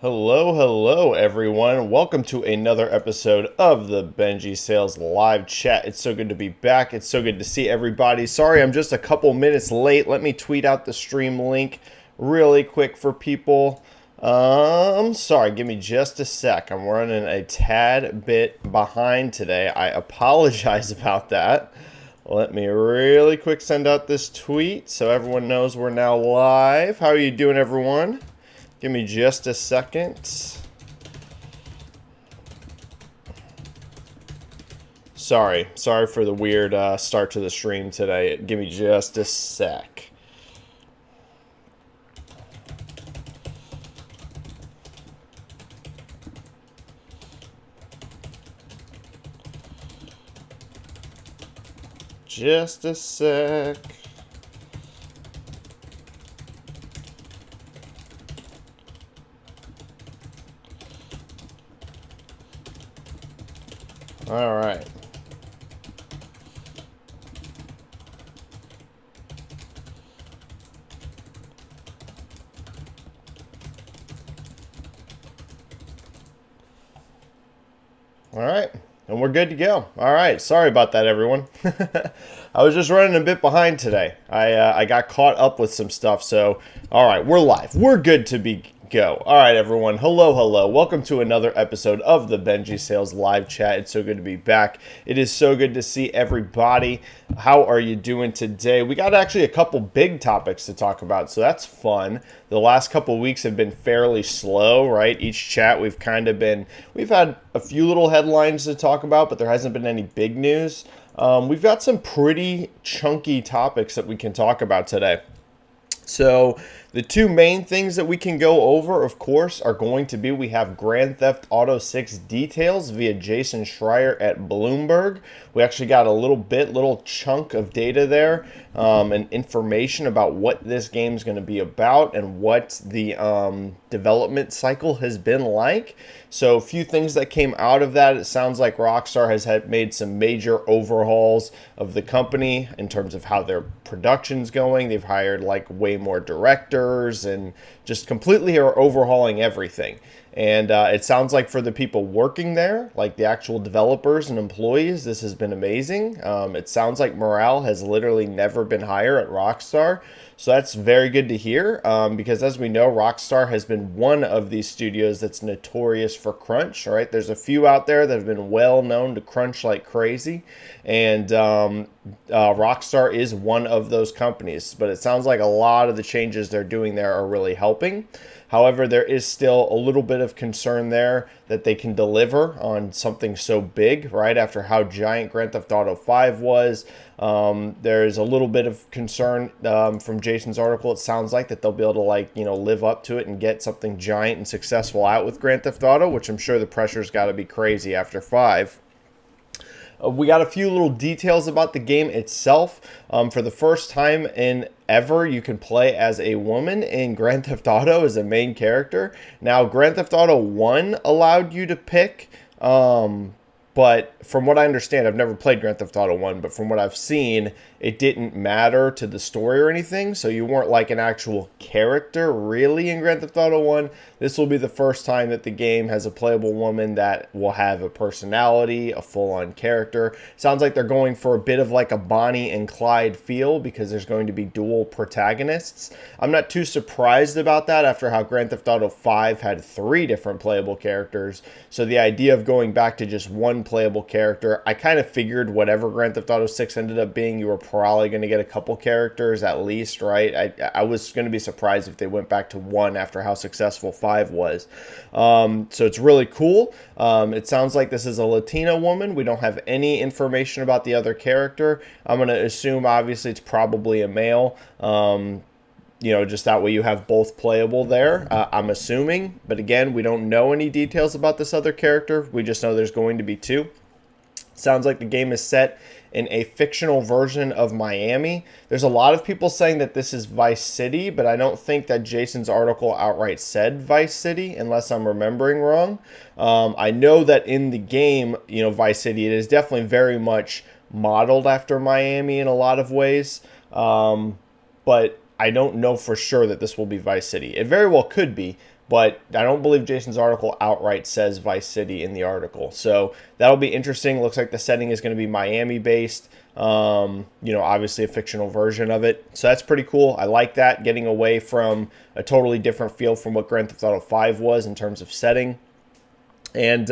Hello, everyone. Welcome to another episode of the Benji-Sales live chat. It's so good to be back. It's so good to see everybody. Sorry, I'm just a couple minutes late. Let me tweet out the stream link really quick for people. Sorry, give me just a sec. I'm running a tad bit behind today. I apologize about that. Let me really quick send out this tweet so everyone knows we're now live. How are you doing, everyone? Give me just a second. Sorry for the weird start to the stream today. Give me just a sec. Just a sec. All right. All right. And we're good to go. All right. Sorry about that, everyone. I was just running a bit behind today. I got caught up with some stuff. So, all right, we're live. We're good to go. All right, everyone. Hello. Welcome to another episode of the Benji-Sales live chat. It's so good to be back. It is so good to see everybody. How are you doing today? We got actually a couple big topics to talk about, so that's fun. The last couple weeks have been fairly slow, right? Each chat we've had a few little headlines to talk about, but there hasn't been any big news. We've got some pretty chunky topics that we can talk about today. So the two main things that we can go over, of course, are going to be we have Grand Theft Auto 6 details via Jason Schreier at Bloomberg. We actually got a little chunk of data there and information about what this game is going to be about and what the development cycle has been like. So a few things that came out of that. It sounds like Rockstar has made some major overhauls of the company in terms of how their production's going. They've hired like way more directors and just completely are overhauling everything. And it sounds like for the people working there, like the actual developers and employees, this has been amazing. It sounds like morale has literally never been higher at Rockstar. So that's very good to hear because as we know, Rockstar has been one of these studios that's notorious for crunch, right? There's a few out there that have been well known to crunch like crazy. And Rockstar is one of those companies. But it sounds like a lot of the changes they're doing there are really helping. However, there is still a little bit of concern there that they can deliver on something so big, right? After how giant Grand Theft Auto 5 was, there's a little bit of concern from Jason's article. It sounds like that they'll be able to live up to it and get something giant and successful out with Grand Theft Auto, which I'm sure the pressure's got to be crazy after 5. We got a few little details about the game itself. For the first time in ever, you can play as a woman in Grand Theft Auto as a main character. Now, Grand Theft Auto 1 allowed you to pick, but from what I understand, I've never played Grand Theft Auto 1, but from what I've seen, it didn't matter to the story or anything, so you weren't like an actual character really in Grand Theft Auto 1. This will be the first time that the game has a playable woman that will have a personality, a full-on character. Sounds like they're going for a bit of like a Bonnie and Clyde feel because there's going to be dual protagonists. I'm not too surprised about that after how Grand Theft Auto 5 had 3 different playable characters. So the idea of going back to just one playable character, I kind of figured whatever Grand Theft Auto 6 ended up being, you were probably going to get a couple characters at least, right? I was going to be surprised if they went back to one after how successful 5 was. So it's really cool. It sounds like this is a Latina woman. We don't have any information about the other character. I'm going to assume, obviously, it's probably a male. Just that way you have both playable there, I'm assuming. But again, we don't know any details about this other character. We just know there's going to be 2. Sounds like the game is set in a fictional version of Miami. There's a lot of people saying that this is Vice City, but I don't think that Jason's article outright said Vice City, unless I'm remembering wrong. I know that in the game, Vice City, it is definitely very much modeled after Miami in a lot of ways. But I don't know for sure that this will be Vice City. It very well could be, but I don't believe Jason's article outright says Vice City in the article. So that'll be interesting. Looks like the setting is going to be Miami based. Obviously a fictional version of it. So that's pretty cool. I like that, getting away from a totally different feel from what Grand Theft Auto 5 was in terms of setting. And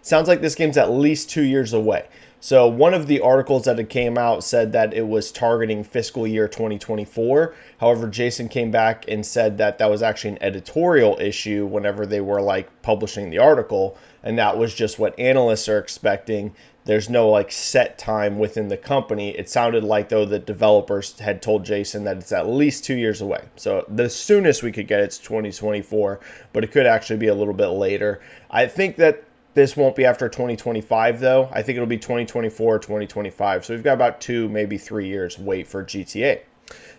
sounds like this game's at least 2 years away. So one of the articles that had came out said that it was targeting fiscal year 2024. However, Jason came back and said that that was actually an editorial issue whenever they were like publishing the article. And that was just what analysts are expecting. There's no like set time within the company. It sounded like though the developers had told Jason that it's at least 2 years away. So the soonest we could get it's 2024, but it could actually be a little bit later. I think that this won't be after 2025 though. I think it'll be 2024 or 2025. So we've got about 2, maybe 3 years wait for GTA.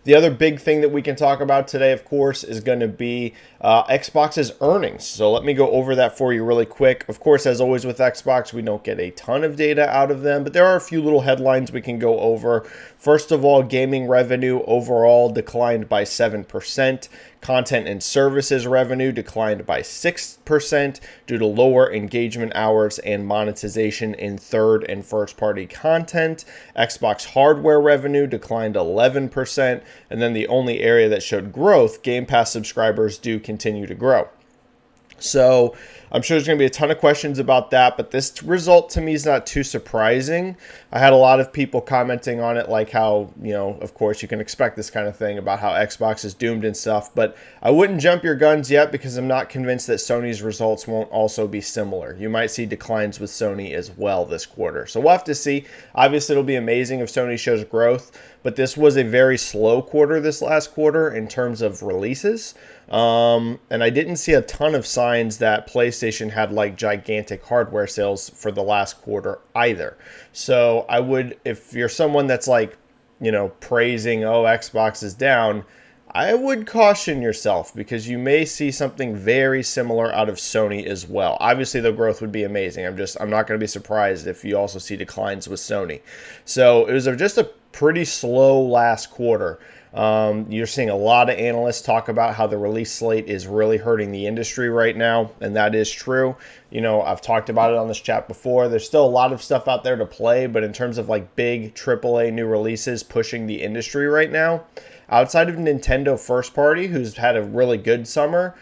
The other big thing that we can talk about today, of course, is going to be Xbox's earnings. So let me go over that for you really quick. Of course, as always with Xbox, we don't get a ton of data out of them, but there are a few little headlines we can go over. First of all, gaming revenue overall declined by 7%. Content and services revenue declined by 6% due to lower engagement hours and monetization in third and first party content. Xbox hardware revenue declined 11%. And then the only area that showed growth, Game Pass subscribers do continue to grow. So I'm sure there's going to be a ton of questions about that, but this result to me is not too surprising. I had a lot of people commenting on it, like how, of course you can expect this kind of thing about how Xbox is doomed and stuff, but I wouldn't jump your guns yet because I'm not convinced that Sony's results won't also be similar. You might see declines with Sony as well this quarter. So we'll have to see. Obviously, it'll be amazing if Sony shows growth, but this was a very slow quarter this last quarter in terms of releases. And I didn't see a ton of signs that PlayStation had like gigantic hardware sales for the last quarter either. So I would, if you're someone that's like, praising, oh, Xbox is down, I would caution yourself because you may see something very similar out of Sony as well. Obviously, the growth would be amazing. I'm not going to be surprised if you also see declines with Sony. So it was just a pretty slow last quarter. You're seeing a lot of analysts talk about how the release slate is really hurting the industry right now, and that is true. I've talked about it on this chat before. There's still a lot of stuff out there to play, but in terms of like big AAA new releases pushing the industry right now, outside of Nintendo first party, who's had a really good summer,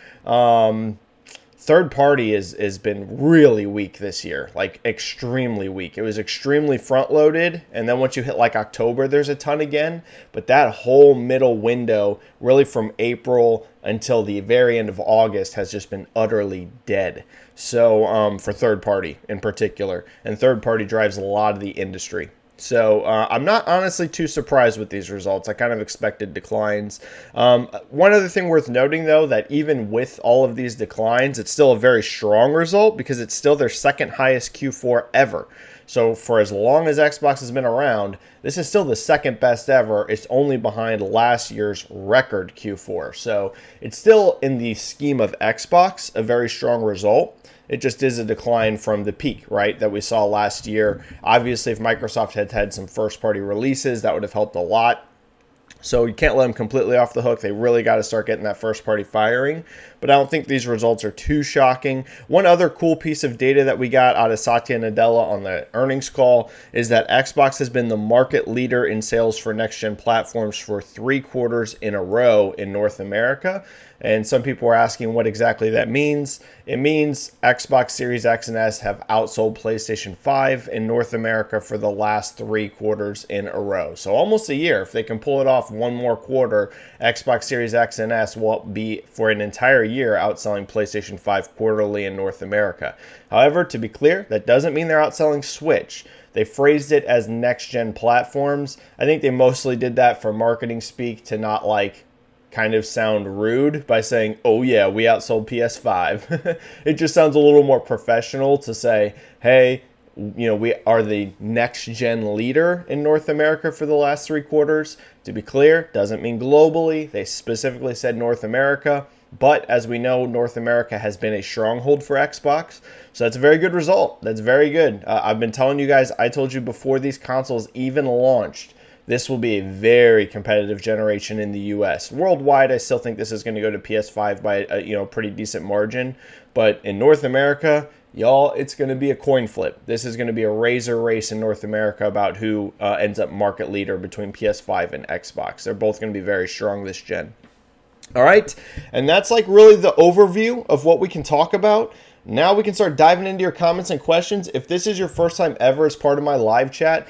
third party has been really weak this year, like extremely weak. It was extremely front loaded, and then once you hit like October, there's a ton again. But that whole middle window, really from April until the very end of August, has just been utterly dead. So for third party in particular, and third party drives a lot of the industry. So I'm not honestly too surprised with these results. I kind of expected declines. One other thing worth noting, though, that even with all of these declines, it's still a very strong result because it's still their second highest Q4 ever. So for as long as Xbox has been around, this is still the second best ever. It's only behind last year's record Q4. So it's still, in the scheme of Xbox, a very strong result. It just is a decline from the peak, right, that we saw last year. Obviously, if Microsoft had had some first-party releases, that would have helped a lot. So you can't let them completely off the hook. They really got to start getting that first-party firing. But I don't think these results are too shocking. One other cool piece of data that we got out of Satya Nadella on the earnings call is that Xbox has been the market leader in sales for next-gen platforms for 3 quarters in a row in North America. And some people are asking what exactly that means. It means Xbox Series X and S have outsold PlayStation 5 in North America for the last 3 quarters in a row. So almost a year. If they can pull it off one more quarter, Xbox Series X and S will be, for an entire year, outselling PlayStation 5 quarterly in North America. However, to be clear, that doesn't mean they're outselling Switch. They phrased it as next-gen platforms. I think they mostly did that for marketing speak to not kind of sound rude by saying, oh yeah, we outsold PS5. It just sounds a little more professional to say, hey, we are the next gen leader in North America for the last 3 quarters. To be clear, doesn't mean globally. They specifically said North America, but as we know, North America has been a stronghold for Xbox. So that's a very good result. That's very good. I've been telling you guys, I told you before these consoles even launched, this will be a very competitive generation in the US. Worldwide, I still think this is going to go to PS5 by a pretty decent margin, but in North America, y'all, it's going to be a coin flip. This is going to be a razor race in North America about who ends up market leader between PS5 and Xbox. They're both going to be very strong this gen. All right, and that's like really the overview of what we can talk about. Now we can start diving into your comments and questions. If this is your first time ever as part of my live chat,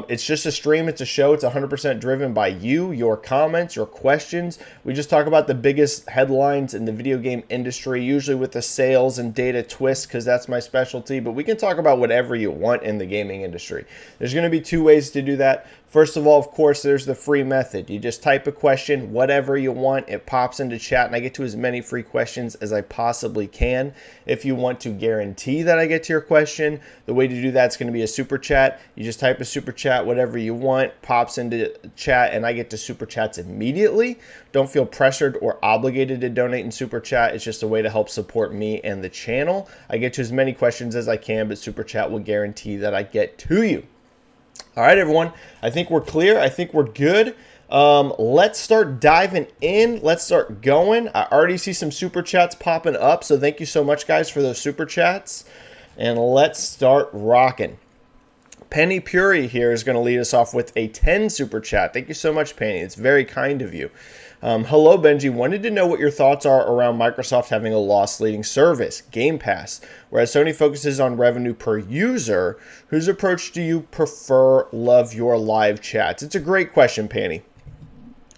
it's just a stream, it's a show, it's 100% driven by you, your comments, your questions. We just talk about the biggest headlines in the video game industry, usually with the sales and data twist, because that's my specialty, but we can talk about whatever you want in the gaming industry. There's going to be two ways to do that. First of all, of course, there's the free method. You just type a question, whatever you want, it pops into chat, and I get to as many free questions as I possibly can. If you want to guarantee that I get to your question, the way to do that is going to be a super chat. You just type a super chat, whatever you want, pops into chat, and I get to super chats immediately. Don't feel pressured or obligated to donate in super chat. It's just a way to help support me and the channel. I get to as many questions as I can, but super chat will guarantee that I get to you. All right, everyone, I think we're clear. I think we're good. Let's start diving in. Let's start going. I already see some super chats popping up, so thank you so much, guys, for those super chats. And let's start rocking. Penny Puri here is going to lead us off with a 10 super chat. Thank you so much, Penny. It's very kind of you. Hello, Benji. Wanted to know what your thoughts are around Microsoft having a loss-leading service, Game Pass, whereas Sony focuses on revenue per user. Whose approach do you prefer? Love your live chats. It's a great question, Penny.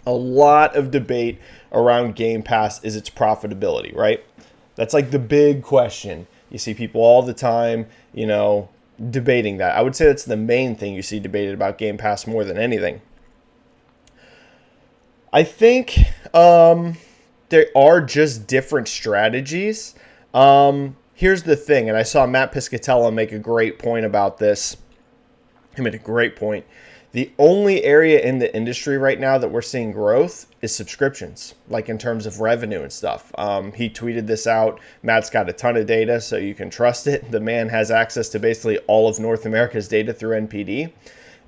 A lot of debate around Game Pass is its profitability, right? That's like the big question. You see people all the time, debating that. I would say that's the main thing you see debated about Game Pass more than anything. I think there are just different strategies. Here's the thing, and I saw Matt Piscatella make a great point about this. He made a great point. The only area in the industry right now that we're seeing growth is subscriptions, like in terms of revenue and stuff. He tweeted this out. Matt's got a ton of data, so you can trust it. The man has access to basically all of North America's data through NPD.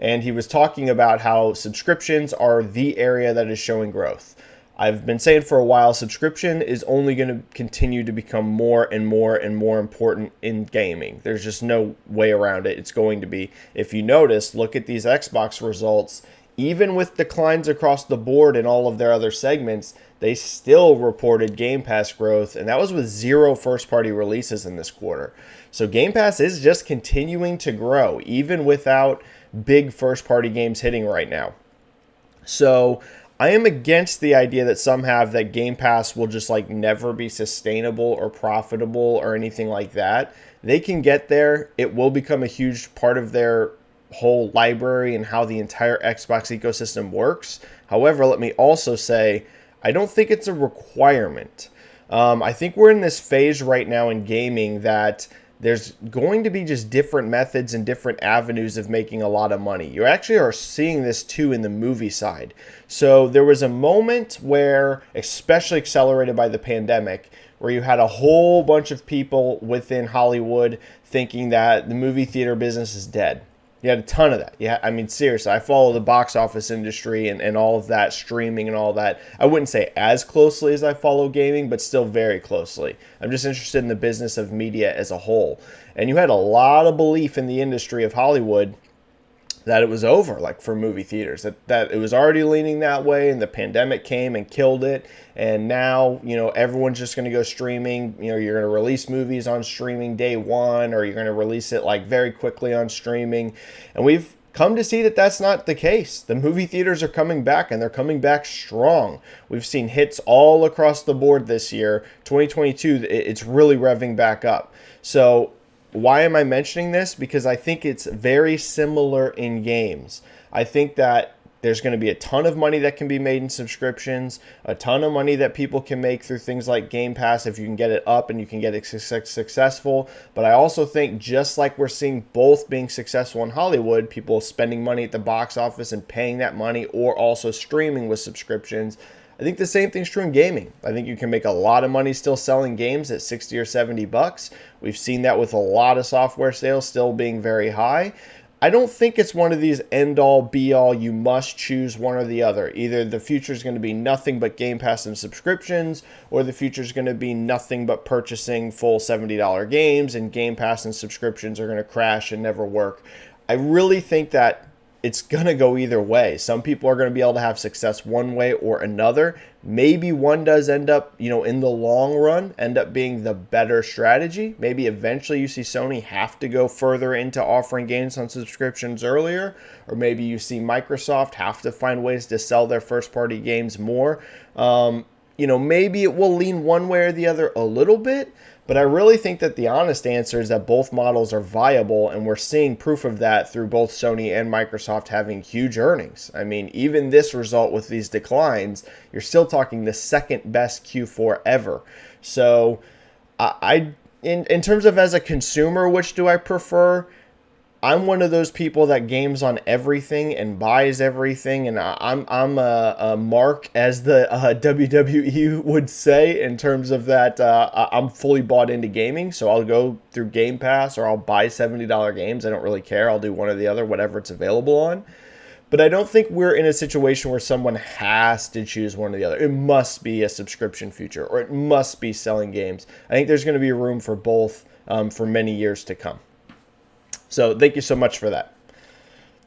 And he was talking about how subscriptions are the area that is showing growth. I've been saying for a while, subscription is only going to continue to become more and more and more important in gaming. There's just no way around it. It's going to be. If you notice, look at these Xbox results. Even with declines across the board in all of their other segments, they still reported Game Pass growth, and that was with 0 first-party releases in this quarter. So Game Pass is just continuing to grow, even without big first-party games hitting right now. So I am against the idea that some have that Game Pass will just like never be sustainable or profitable or anything like that. They can get there. It will become a huge part of their whole library and how the entire Xbox ecosystem works. However, let me also say, I don't think it's a requirement. I think we're in this phase right now in gaming that there's going to be just different methods and different avenues of making a lot of money. You actually are seeing this too in the movie side. So there was a moment where, especially accelerated by the pandemic, where you had a whole bunch of people within Hollywood thinking that the movie theater business is dead. You had a ton of that. Yeah, I mean, seriously, I follow the box office industry and all of that, streaming and all that. I wouldn't say as closely as I follow gaming, but still very closely. I'm just interested in the business of media as a whole. And you had a lot of belief in the industry of Hollywood that it was over, like for movie theaters, that it was already leaning that way, and the pandemic came and killed it. And now, everyone's just going to go streaming. You're going to release movies on streaming day one, or you're going to release it like very quickly on streaming. And we've come to see that that's not the case. The movie theaters are coming back, and they're coming back strong. We've seen hits all across the board this year. 2022, it's really revving back up. So why am I mentioning this? Because I think it's very similar in games. I think that there's going to be a ton of money that can be made in subscriptions, a ton of money that people can make through things like Game Pass if you can get it up and you can get it successful. But I also think just like we're seeing both being successful in Hollywood, people spending money at the box office and paying that money, or also streaming with subscriptions, I think the same thing's true in gaming. I think you can make a lot of money still selling games at 60 or $70. We've seen that with a lot of software sales still being very high. I don't think it's one of these end-all, be-all, you must choose one or the other. Either the future is going to be nothing but Game Pass and subscriptions, or the future is going to be nothing but purchasing full $70 games, and Game Pass and subscriptions are going to crash and never work. I really think that it's going to go either way. Some people are going to be able to have success one way or another. Maybe one does end up, in the long run, end up being the better strategy. Maybe eventually you see Sony have to go further into offering games on subscriptions earlier, or maybe you see Microsoft have to find ways to sell their first-party games more. Maybe it will lean one way or the other a little bit, but I really think that the honest answer is that both models are viable, and we're seeing proof of that through both Sony and Microsoft having huge earnings. I mean, even this result with these declines, you're still talking the second best Q4 ever. So in terms of as a consumer, which do I prefer? I'm one of those people that games on everything and buys everything, and I'm a mark, as the WWE would say, in terms of that. I'm fully bought into gaming, so I'll go through Game Pass or I'll buy $70 games. I don't really care. I'll do one or the other, whatever it's available on. But I don't think we're in a situation where someone has to choose one or the other. It must be a subscription future, or it must be selling games. I think there's going to be room for both for many years to come. So thank you so much for that.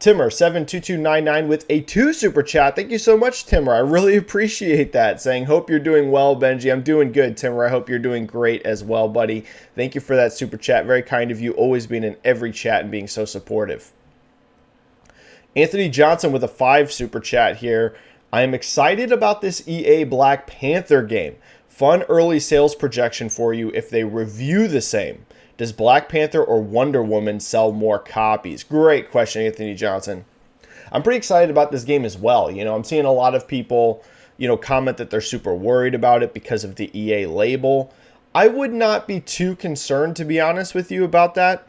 Timmer72299 with a 2 super chat. Thank you so much, Timmer. I really appreciate that. Saying, hope you're doing well, Benji. I'm doing good, Timmer. I hope you're doing great as well, buddy. Thank you for that super chat. Very kind of you, always being in every chat and being so supportive. Anthony Johnson with a 5 super chat here. I am excited about this EA Black Panther game. Fun early sales projection for you if they review the same. Does Black Panther or Wonder Woman sell more copies? Great question, Anthony Johnson. I'm pretty excited about this game as well. I'm seeing a lot of people, comment that they're super worried about it because of the EA label. I would not be too concerned, to be honest with you, about that.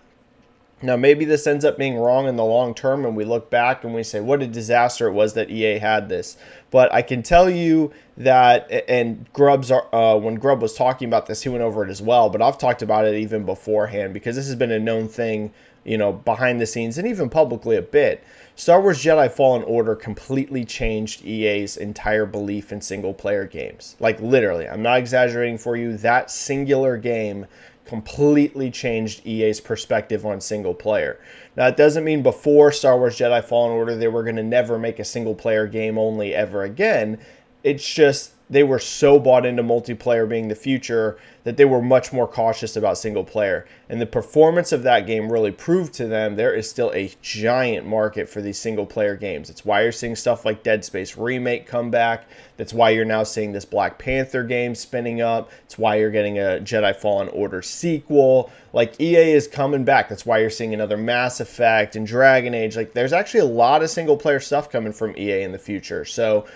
Now, maybe this ends up being wrong in the long term, and we look back and we say, what a disaster it was that EA had this. But I can tell you that, and when Grubb was talking about this, he went over it as well, but I've talked about it even beforehand, because this has been a known thing, behind the scenes and even publicly a bit. Star Wars Jedi Fallen Order completely changed EA's entire belief in single-player games. Like, literally, I'm not exaggerating for you. That singular game completely changed EA's perspective on single player. Now, it doesn't mean before Star Wars Jedi Fallen Order they were going to never make a single player game only ever again. It's just they were so bought into multiplayer being the future that they were much more cautious about single player. And the performance of that game really proved to them there is still a giant market for these single player games. It's why you're seeing stuff like Dead Space Remake come back. That's why you're now seeing this Black Panther game spinning up. It's why you're getting a Jedi Fallen Order sequel. Like, EA is coming back. That's why you're seeing another Mass Effect and Dragon Age. Like, there's actually a lot of single player stuff coming from EA in the future. So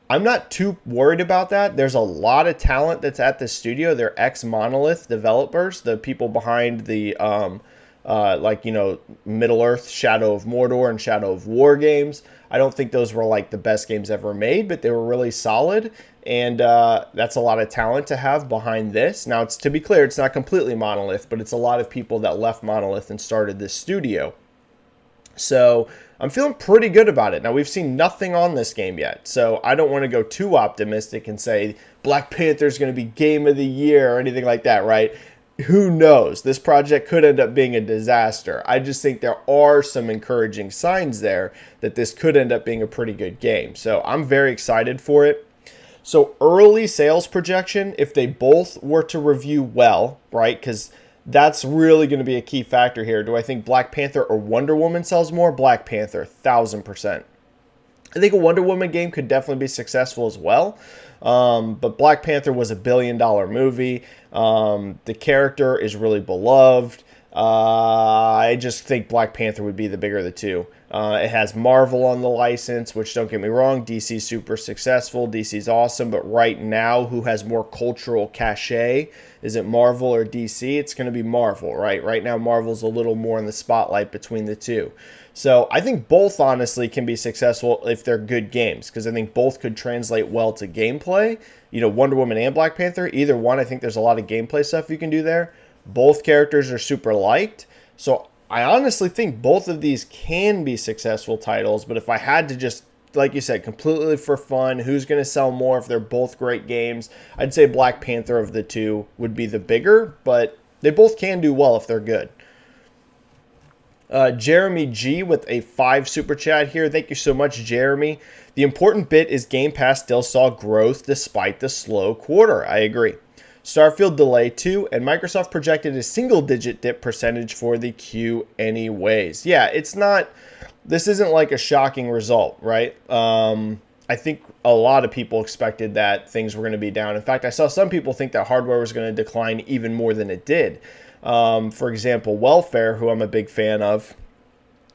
I'm not too worried about that. There's a lot of talent that's at the studio. They're ex-Monolith developers, the people behind the Middle-earth, Shadow of Mordor, and Shadow of War games. I don't think those were like the best games ever made, but they were really solid, and that's a lot of talent to have behind this. Now, to be clear, it's not completely Monolith, but it's a lot of people that left Monolith and started this studio. So I'm feeling pretty good about it. Now, we've seen nothing on this game yet, so I don't want to go too optimistic and say Black Panther is going to be Game of the Year or anything like that, right? Who knows? This project could end up being a disaster. I just think there are some encouraging signs there that this could end up being a pretty good game. So I'm very excited for it. So early sales projection, if they both were to review well, right, because that's really going to be a key factor here. Do I think Black Panther or Wonder Woman sells more? Black Panther, 1,000%. I think a Wonder Woman game could definitely be successful as well. But Black Panther was a billion-dollar movie. The character is really beloved. I just think Black Panther would be the bigger of the two. It has Marvel on the license, which, don't get me wrong, DC's super successful. DC's awesome. But right now, who has more cultural cachet? Is it Marvel or DC? It's going to be Marvel, right? Right now, Marvel's a little more in the spotlight between the two. So I think both, honestly, can be successful if they're good games, because I think both could translate well to gameplay. Wonder Woman and Black Panther, either one, I think there's a lot of gameplay stuff you can do there. Both characters are super liked. So I honestly think both of these can be successful titles, but if I had to just, like you said, completely for fun, who's going to sell more if they're both great games, I'd say Black Panther of the two would be the bigger, but they both can do well if they're good. Jeremy G with a 5 super chat here. Thank you so much, Jeremy. The important bit is Game Pass still saw growth despite the slow quarter. I agree. Starfield delay too, and Microsoft projected a single-digit dip percentage for the Q anyways. Yeah, it's not, this isn't like a shocking result, right? I think a lot of people expected that things were going to be down. In fact, I saw some people think that hardware was going to decline even more than it did. For example, Welfare, who I'm a big fan of,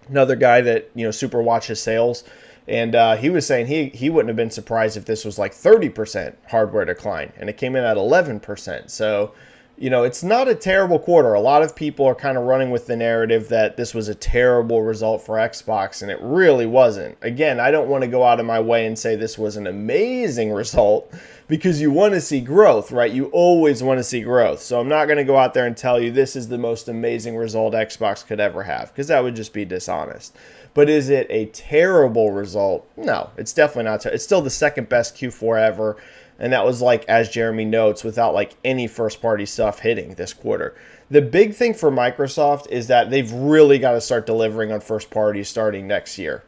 another guy that, super watches sales, and he was saying he wouldn't have been surprised if this was like 30% hardware decline, and it came in at 11%. So, it's not a terrible quarter. A lot of people are kind of running with the narrative that this was a terrible result for Xbox, and it really wasn't. Again, I don't want to go out of my way and say this was an amazing result, because you want to see growth, right? You always want to see growth. So I'm not going to go out there and tell you this is the most amazing result Xbox could ever have, because that would just be dishonest. But is it a terrible result? No, it's definitely not. It's still the second best Q4 ever. And that was, like, as Jeremy notes, without like any first party stuff hitting this quarter. The big thing for Microsoft is that they've really got to start delivering on first party starting next year.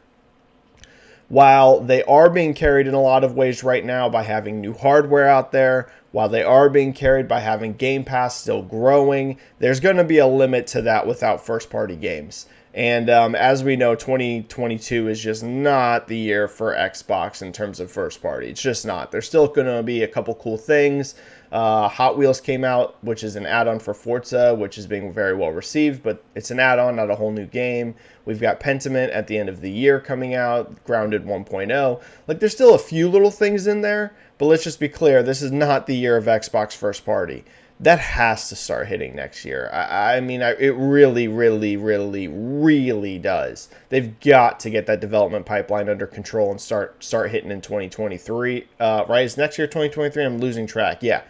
While they are being carried in a lot of ways right now by having new hardware out there, while they are being carried by having Game Pass still growing, there's going to be a limit to that without first party games. And as we know, 2022 is just not the year for Xbox in terms of first party. It's just not. There's still going to be a couple cool things. Hot Wheels came out, which is an add-on for Forza, which is being very well received, but it's an add-on, not a whole new game. We've got Pentiment at the end of the year coming out, Grounded 1.0. Like, there's still a few little things in there, but let's just be clear, this is not the year of Xbox first party. That has to start hitting next year. I mean, it really, really, really, really does. They've got to get that development pipeline under control and start hitting in 2023. Right? Is next year 2023? I'm losing track. Yeah.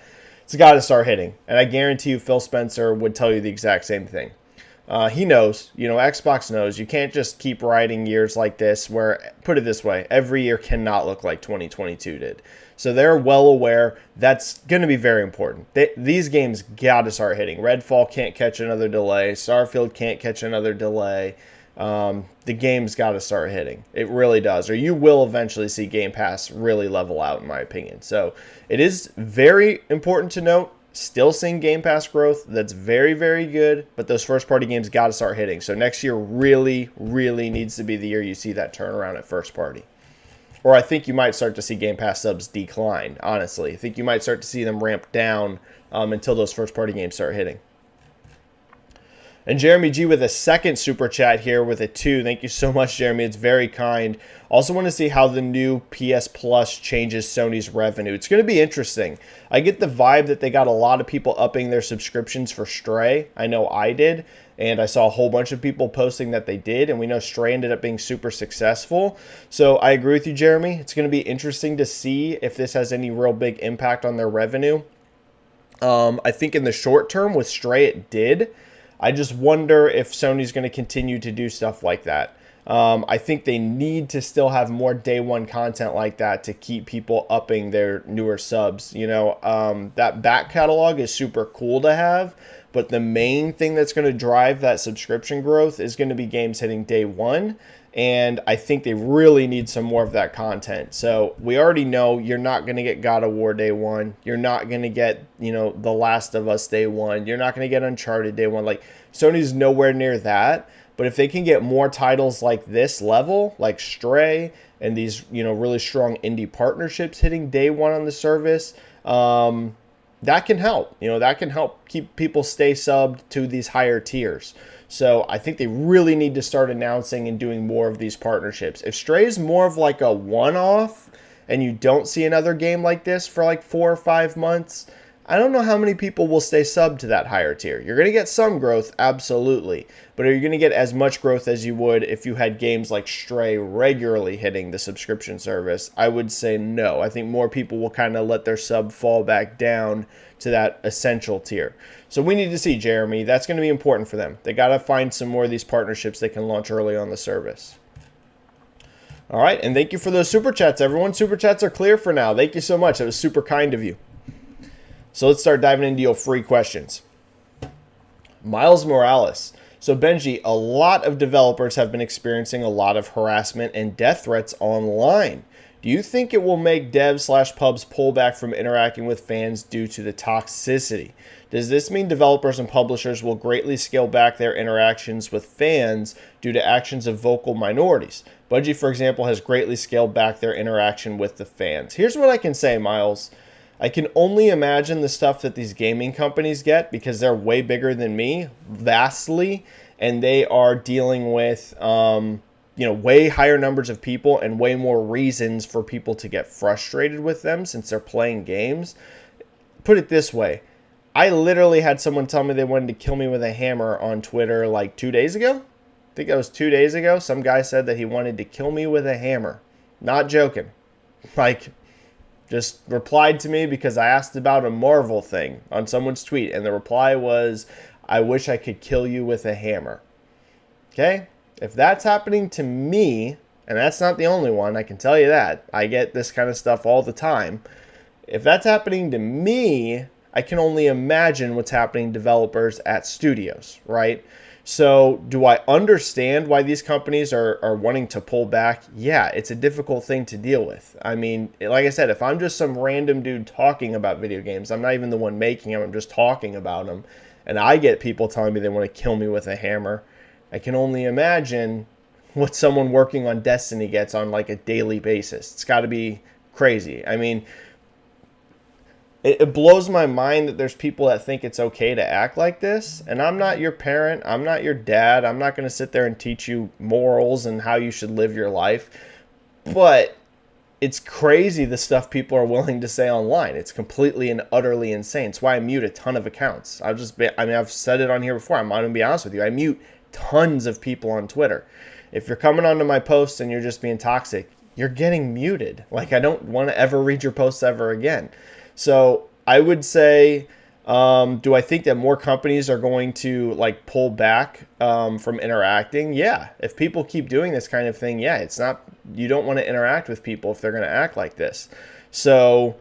It's got to start hitting. And I guarantee you Phil Spencer would tell you the exact same thing. He knows. Xbox knows. You can't just keep riding years like this where, put it this way, every year cannot look like 2022 did. So they're well aware that's going to be very important. These games got to start hitting. Redfall can't catch another delay. Starfield can't catch another delay. The game's got to start hitting. It really does. Or you will eventually see Game Pass really level out, in my opinion. So it is very important to note, still seeing Game Pass growth. That's very, very good. But those first-party games got to start hitting. So next year really, really needs to be the year you see that turnaround at first party. Or I think you might start to see Game Pass subs decline, honestly. I think you might start to see them ramp down until those first-party games start hitting. And Jeremy G with a second super chat here with a 2. Thank you so much, Jeremy. It's very kind. Also want to see how the new PS Plus changes Sony's revenue. It's going to be interesting. I get the vibe that they got a lot of people upping their subscriptions for Stray. I know I did. And I saw a whole bunch of people posting that they did. And we know Stray ended up being super successful. So I agree with you, Jeremy. It's going to be interesting to see if this has any real big impact on their revenue. I think in the short term with Stray it did. I just wonder if Sony's going to continue to do stuff like that. I think they need to still have more day one content like that to keep people upping their newer subs. That back catalog is super cool to have, but the main thing that's going to drive that subscription growth is going to be games hitting day one. And I think they really need some more of that content. So we already know you're not going to get God of War day one. You're not going to get, The Last of Us day one. You're not going to get Uncharted day one. Like, Sony's nowhere near that. But if they can get more titles like this level, like Stray, and these, really strong indie partnerships hitting day one on the service, that can help. That can help keep people stay subbed to these higher tiers. So I think they really need to start announcing and doing more of these partnerships. If Stray is more of like a one-off and you don't see another game like this for like 4 or 5 months, I don't know how many people will stay sub to that higher tier. You're going to get some growth, absolutely. But are you going to get as much growth as you would if you had games like Stray regularly hitting the subscription service? I would say no. I think more people will kind of let their sub fall back down to that essential tier. So we need to see, Jeremy. That's going to be important for them. They got to find some more of these partnerships they can launch early on the service. All right, and thank you for those super chats, everyone. Super chats are clear for now. Thank you so much. That was super kind of you. So let's start diving into your free questions. Miles Morales. So Benji, a lot of developers have been experiencing a lot of harassment and death threats online. Do you think it will make devs/pubs pull back from interacting with fans due to the toxicity? Does this mean developers and publishers will greatly scale back their interactions with fans due to actions of vocal minorities? Bungie, for example, has greatly scaled back their interaction with the fans. Here's what I can say, Miles. I can only imagine the stuff that these gaming companies get because they're way bigger than me, vastly, and they are dealing with way higher numbers of people and way more reasons for people to get frustrated with them since they're playing games. Put it this way. I literally had someone tell me they wanted to kill me with a hammer on Twitter like 2 days ago. I think that was 2 days ago. Some guy said that he wanted to kill me with a hammer. Not joking. Just replied to me because I asked about a Marvel thing on someone's tweet. And the reply was, I wish I could kill you with a hammer. Okay? If that's happening to me, and that's not the only one, I can tell you that. I get this kind of stuff all the time. If that's happening to me, I can only imagine what's happening to developers at studios, right? So do I understand why these companies are wanting to pull back? Yeah, it's a difficult thing to deal with. I mean, like I said, if I'm just some random dude talking about video games, I'm not even the one making them, I'm just talking about them, and I get people telling me they want to kill me with a hammer, I can only imagine what someone working on Destiny gets on like a daily basis. It's got to be crazy. I mean, it blows my mind that there's people that think it's okay to act like this. And I'm not your parent. I'm not your dad. I'm not going to sit there and teach you morals and how you should live your life. But it's crazy the stuff people are willing to say online. It's completely and utterly insane. It's why I mute a ton of accounts. I've said it on here before. I'm going to be honest with you. I mute tons of people on Twitter. If you're coming onto my posts and you're just being toxic, you're getting muted. Like, I don't want to ever read your posts ever again. So I would say, do I think that more companies are going to like pull back from interacting? Yeah. If people keep doing this kind of thing, yeah, you don't want to interact with people if they're going to act like this. So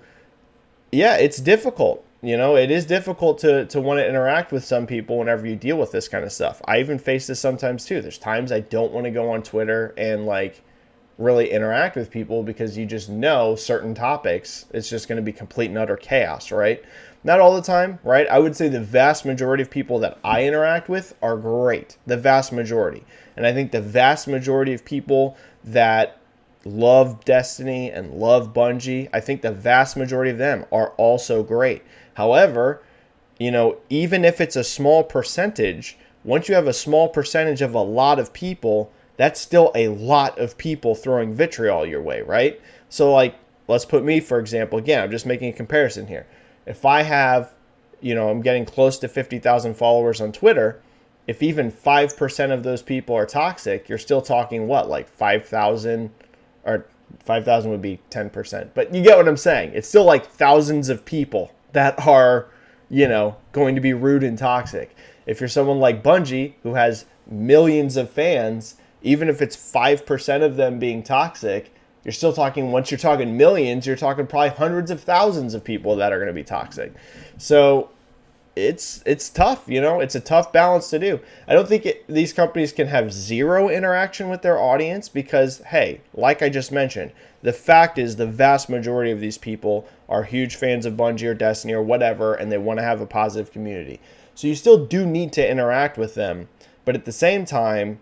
yeah, it's difficult. It is difficult to want to interact with some people whenever you deal with this kind of stuff. I even face this sometimes too. There's times I don't want to go on Twitter and like really interact with people because you just know certain topics, it's just going to be complete and utter chaos, right? Not all the time, right? I would say the vast majority of people that I interact with are great. The vast majority. And I think the vast majority of people that love Destiny and love Bungie, I think the vast majority of them are also great. However, even if it's a small percentage, once you have a small percentage of a lot of people, that's still a lot of people throwing vitriol your way, right? So like, let's put me, for example, again, I'm just making a comparison here. If I have, I'm getting close to 50,000 followers on Twitter, if even 5% of those people are toxic, you're still talking what, like 5,000, or 5,000 would be 10%. But you get what I'm saying. It's still like thousands of people that are, going to be rude and toxic. If you're someone like Bungie, who has millions of fans, even if it's 5% of them being toxic, you're still talking, once you're talking millions, you're talking probably hundreds of thousands of people that are going to be toxic. So it's tough, it's a tough balance to do. I don't think these companies can have zero interaction with their audience because, hey, like I just mentioned, the fact is the vast majority of these people are huge fans of Bungie or Destiny or whatever, and they want to have a positive community. So you still do need to interact with them. But at the same time,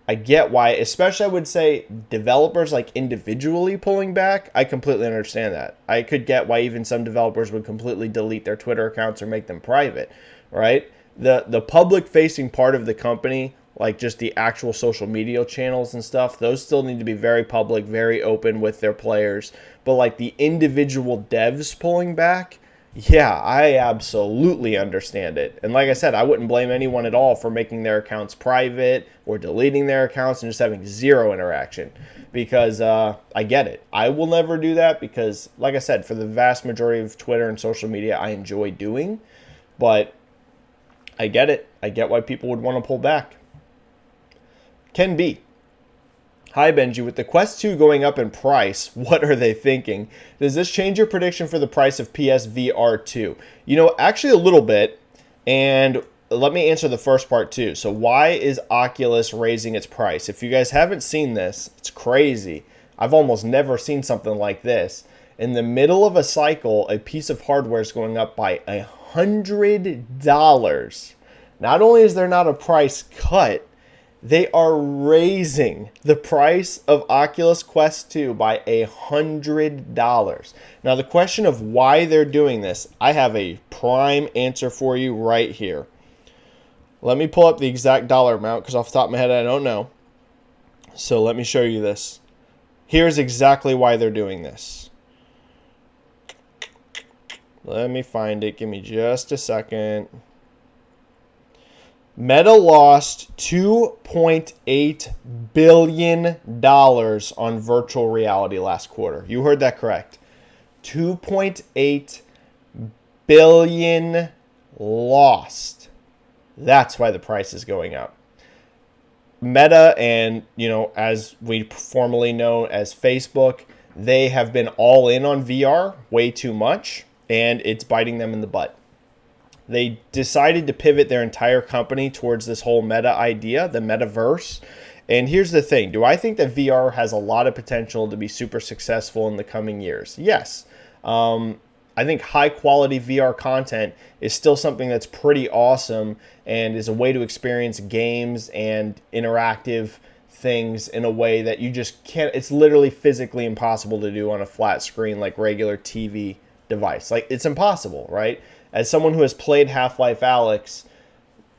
I get why, especially I would say developers like individually pulling back. I completely understand that. I could get why even some developers would completely delete their Twitter accounts or make them private, right? The public facing part of the company, like just the actual social media channels and stuff, those still need to be very public, very open with their players. But like the individual devs pulling back, Yeah, I absolutely understand it. And like I said, I wouldn't blame anyone at all for making their accounts private or deleting their accounts and just having zero interaction because I get it. I will never do that because, like I said, for the vast majority of Twitter and social media, I enjoy doing. But I get it. I get why people would want to pull back. Can be. Hi, Benji. With the Quest 2 going up in price, what are they thinking? Does this change your prediction for the price of PSVR 2? You know, actually a little bit. And let me answer the first part too. So why is Oculus raising its price? If you guys haven't seen this, it's crazy. I've almost never seen something like this. In the middle of a cycle, a piece of hardware is going up by $100. Not only is there not a price cut, they are raising the price of Oculus Quest 2 by $100. Now, the question of why they're doing this, I have a prime answer for you right here. Let me pull up the exact dollar amount because off the top of my head, I don't know. So let me show you this. Here's exactly why they're doing this. Let me find it. Give me just a second. Meta lost $2.8 billion on virtual reality last quarter. You heard that correct. $2.8 billion lost. That's why the price is going up. Meta and, as we formerly know as Facebook, they have been all in on VR way too much, and it's biting them in the butt. They decided to pivot their entire company towards this whole meta idea, the metaverse. And here's the thing. Do I think that VR has a lot of potential to be super successful in the coming years? Yes. I think high quality VR content is still something that's pretty awesome and is a way to experience games and interactive things in a way that you just can't. It's literally physically impossible to do on a flat screen like regular TV device. Like, it's impossible, right? As someone who has played Half-Life Alyx,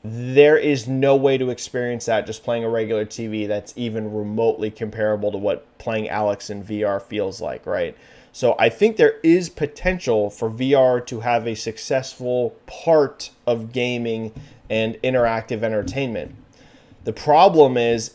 there is no way to experience that just playing a regular TV that's even remotely comparable to what playing Alyx in VR feels like, right? So I think there is potential for VR to have a successful part of gaming and interactive entertainment. The problem is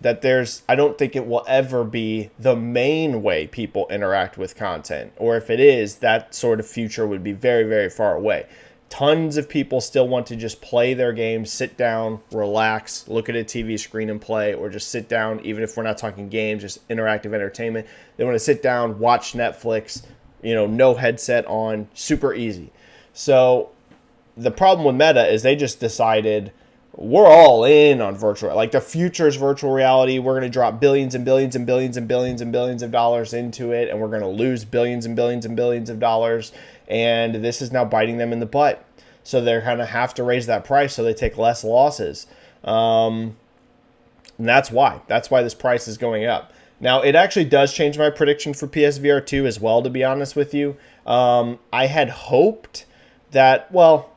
that I don't think it will ever be the main way people interact with content. Or if it is, that sort of future would be very, very far away. Tons of people still want to just play their games, sit down, relax, look at a TV screen and play, or just sit down, even if we're not talking games, just interactive entertainment. They want to sit down, watch Netflix, no headset on, super easy. So the problem with Meta is they just decided, we're all in on virtual. Like, the future is virtual reality. We're going to drop billions and billions and billions and billions and billions of dollars into it, and we're going to lose billions and billions and billions of dollars. And this is now biting them in the butt. So they're going to have to raise that price so they take less losses. And that's why. That's why this price is going up. Now, it actually does change my prediction for PSVR 2 as well, to be honest with you. I had hoped that, well,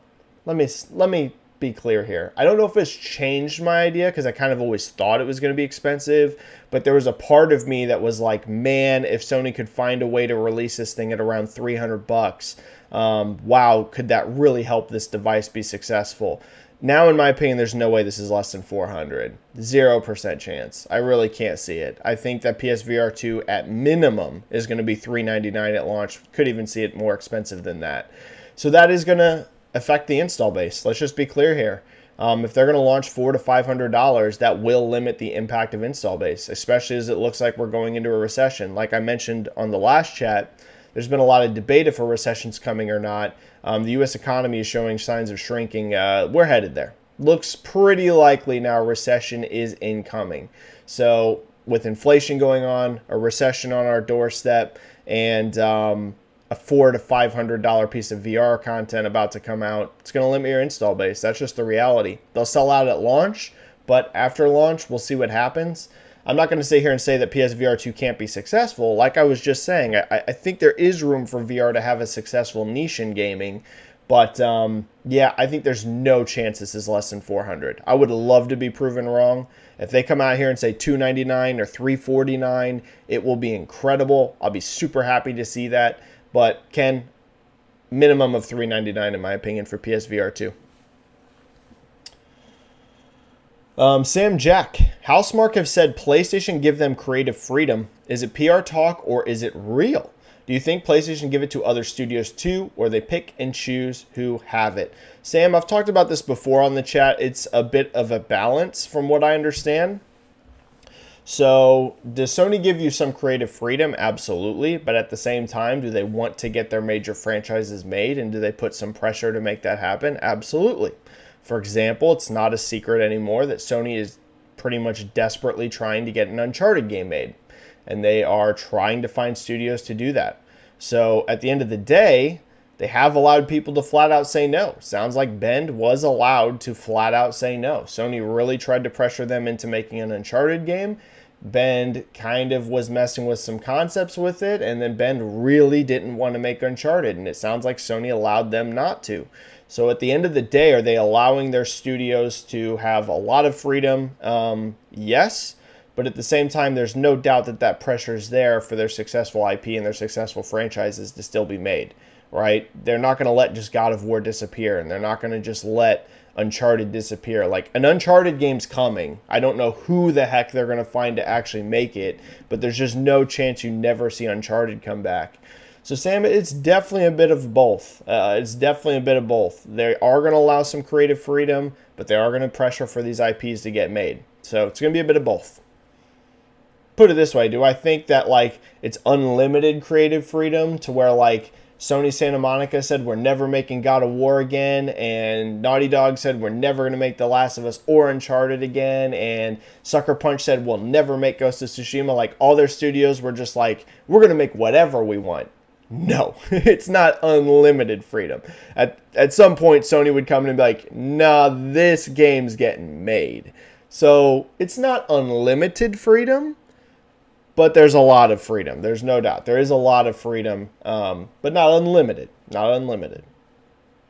let me be clear here. I don't know if it's changed my idea because I kind of always thought it was going to be expensive, but there was a part of me that was like, man, if Sony could find a way to release this thing at around $300, wow, could that really help this device be successful? Now, in my opinion, there's no way this is less than $400. 0% chance. I really can't see it. I think that PSVR 2 at minimum is going to be $399 at launch. Could even see it more expensive than that. So that is going to affect the install base. Let's just be clear here. If they're going to launch $400 to $500, that will limit the impact of install base, especially as it looks like we're going into a recession. Like I mentioned on the last chat, there's been a lot of debate if a recession's coming or not. The U.S. economy is showing signs of shrinking. We're headed there. Looks pretty likely now a recession is incoming. So with inflation going on, a recession on our doorstep, and a $400 to $500 piece of VR content about to come out, it's going to limit your install base. That's just the reality. They'll sell out at launch, but after launch, we'll see what happens. I'm not going to sit here and say that PSVR 2 can't be successful. Like I was just saying, I think there is room for VR to have a successful niche in gaming. But yeah, I think there's no chance this is less than $400. I would love to be proven wrong. If they come out here and say $299 or $349, it will be incredible. I'll be super happy to see that. But Ken, minimum of $399 in my opinion for PSVR 2. Sam Jack, Housemark have said PlayStation give them creative freedom. Is it PR talk or is it real? Do you think PlayStation give it to other studios too, or they pick and choose who have it? Sam, I've talked about this before on the chat. It's a bit of a balance from what I understand. So does Sony give you some creative freedom? Absolutely. But at the same time, do they want to get their major franchises made? And do they put some pressure to make that happen? Absolutely. For example, it's not a secret anymore that Sony is pretty much desperately trying to get an Uncharted game made. And they are trying to find studios to do that. So at the end of the day, they have allowed people to flat out say no. Sounds like Bend was allowed to flat out say no. Sony really tried to pressure them into making an Uncharted game. Bend kind of was messing with some concepts with it, and then Bend really didn't want to make Uncharted, and it sounds like Sony allowed them not to. So at the end of the day, are they allowing their studios to have a lot of freedom? Yes, but at the same time, there's no doubt that that pressure is there for their successful IP and their successful franchises to still be made, right? They're not going to let just God of War disappear, and they're not going to just let Uncharted disappear. Like, an Uncharted game's coming. I don't know who the heck they're going to find to actually make it, but there's just no chance you never see Uncharted come back. So, Sam, it's definitely a bit of both. It's definitely a bit of both. They are going to allow some creative freedom, but they are going to pressure for these IPs to get made. So, it's going to be a bit of both. Put it this way, do I think that, like, it's unlimited creative freedom to where, like, Sony Santa Monica said we're never making God of War again, and Naughty Dog said we're never going to make The Last of Us or Uncharted again, and Sucker Punch said we'll never make Ghost of Tsushima? Like, all their studios were just like, we're going to make whatever we want. No, it's not unlimited freedom. At some point, Sony would come in and be like, nah, this game's getting made. So it's not unlimited freedom, but there's a lot of freedom. There's no doubt. There is a lot of freedom, but not unlimited. Not unlimited,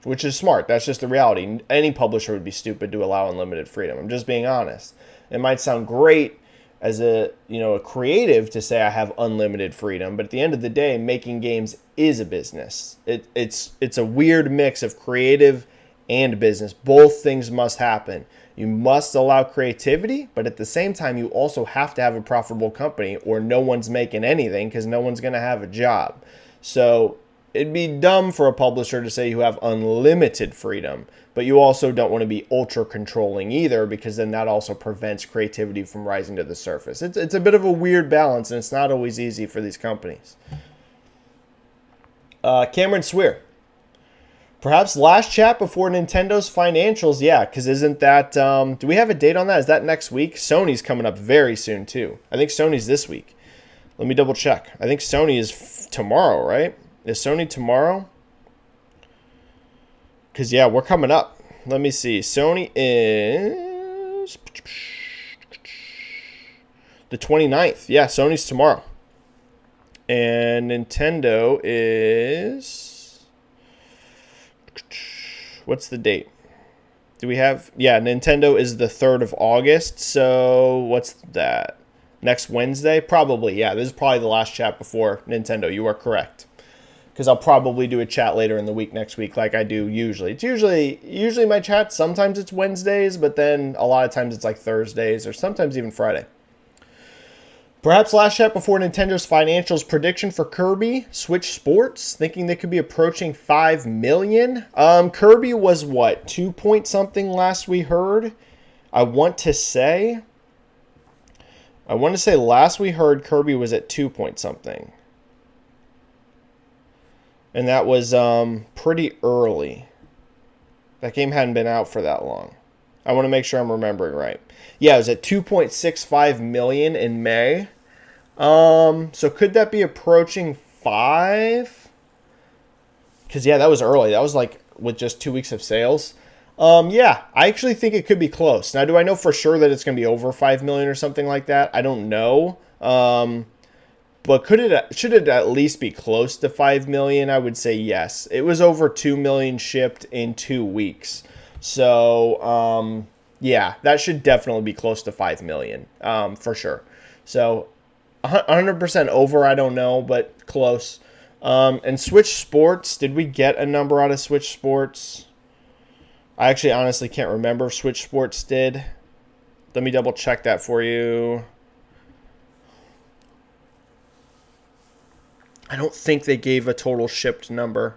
which is smart. That's just the reality. Any publisher would be stupid to allow unlimited freedom. I'm just being honest. It might sound great as a creative to say I have unlimited freedom, but at the end of the day, making games is a business. It's a weird mix of creative and business. Both things must happen. You must allow creativity, but at the same time, you also have to have a profitable company, or no one's making anything because no one's going to have a job. So it'd be dumb for a publisher to say you have unlimited freedom, but you also don't want to be ultra controlling either, because then that also prevents creativity from rising to the surface. It's a bit of a weird balance, and it's not always easy for these companies. Cameron Swear. Perhaps last chat before Nintendo's financials. Yeah, because isn't that... do we have a date on that? Is that next week? Sony's coming up very soon, too. I think Sony's this week. Let me double check. I think Sony is tomorrow, right? Is Sony tomorrow? Because, yeah, we're coming up. Let me see. Sony is... the 29th. Yeah, Sony's tomorrow. And Nintendo is... what's the date? Do we have... yeah, Nintendo is the 3rd of August. So what's that? Next Wednesday? Probably, yeah. This is probably the last chat before Nintendo. You are correct. Because I'll probably do a chat later in the week next week like I do usually. It's usually my chat. Sometimes it's Wednesdays, but then a lot of times it's like Thursdays or sometimes even Friday. Perhaps last chat before Nintendo's financials. Prediction for Kirby Switch Sports, thinking they could be approaching 5 million. Kirby was what, 2 point something last we heard? I want to say last we heard Kirby was at 2 point something. And that was pretty early. That game hadn't been out for that long. I want to make sure I'm remembering right. Yeah, it was at 2.65 million in May. So could that be approaching 5? Because, yeah, that was early. That was like with just 2 weeks of sales. Yeah, I actually think it could be close. Now, do I know for sure that it's going to be over 5 million or something like that? I don't know. But should it at least be close to 5 million? I would say yes. It was over 2 million shipped in 2 weeks. So, yeah, that should definitely be close to 5 million, for sure. So, 100% over, I don't know, but close. And Switch Sports, did we get a number out of Switch Sports? I actually honestly can't remember if Switch Sports did. Let me double check that for you. I don't think they gave a total shipped number.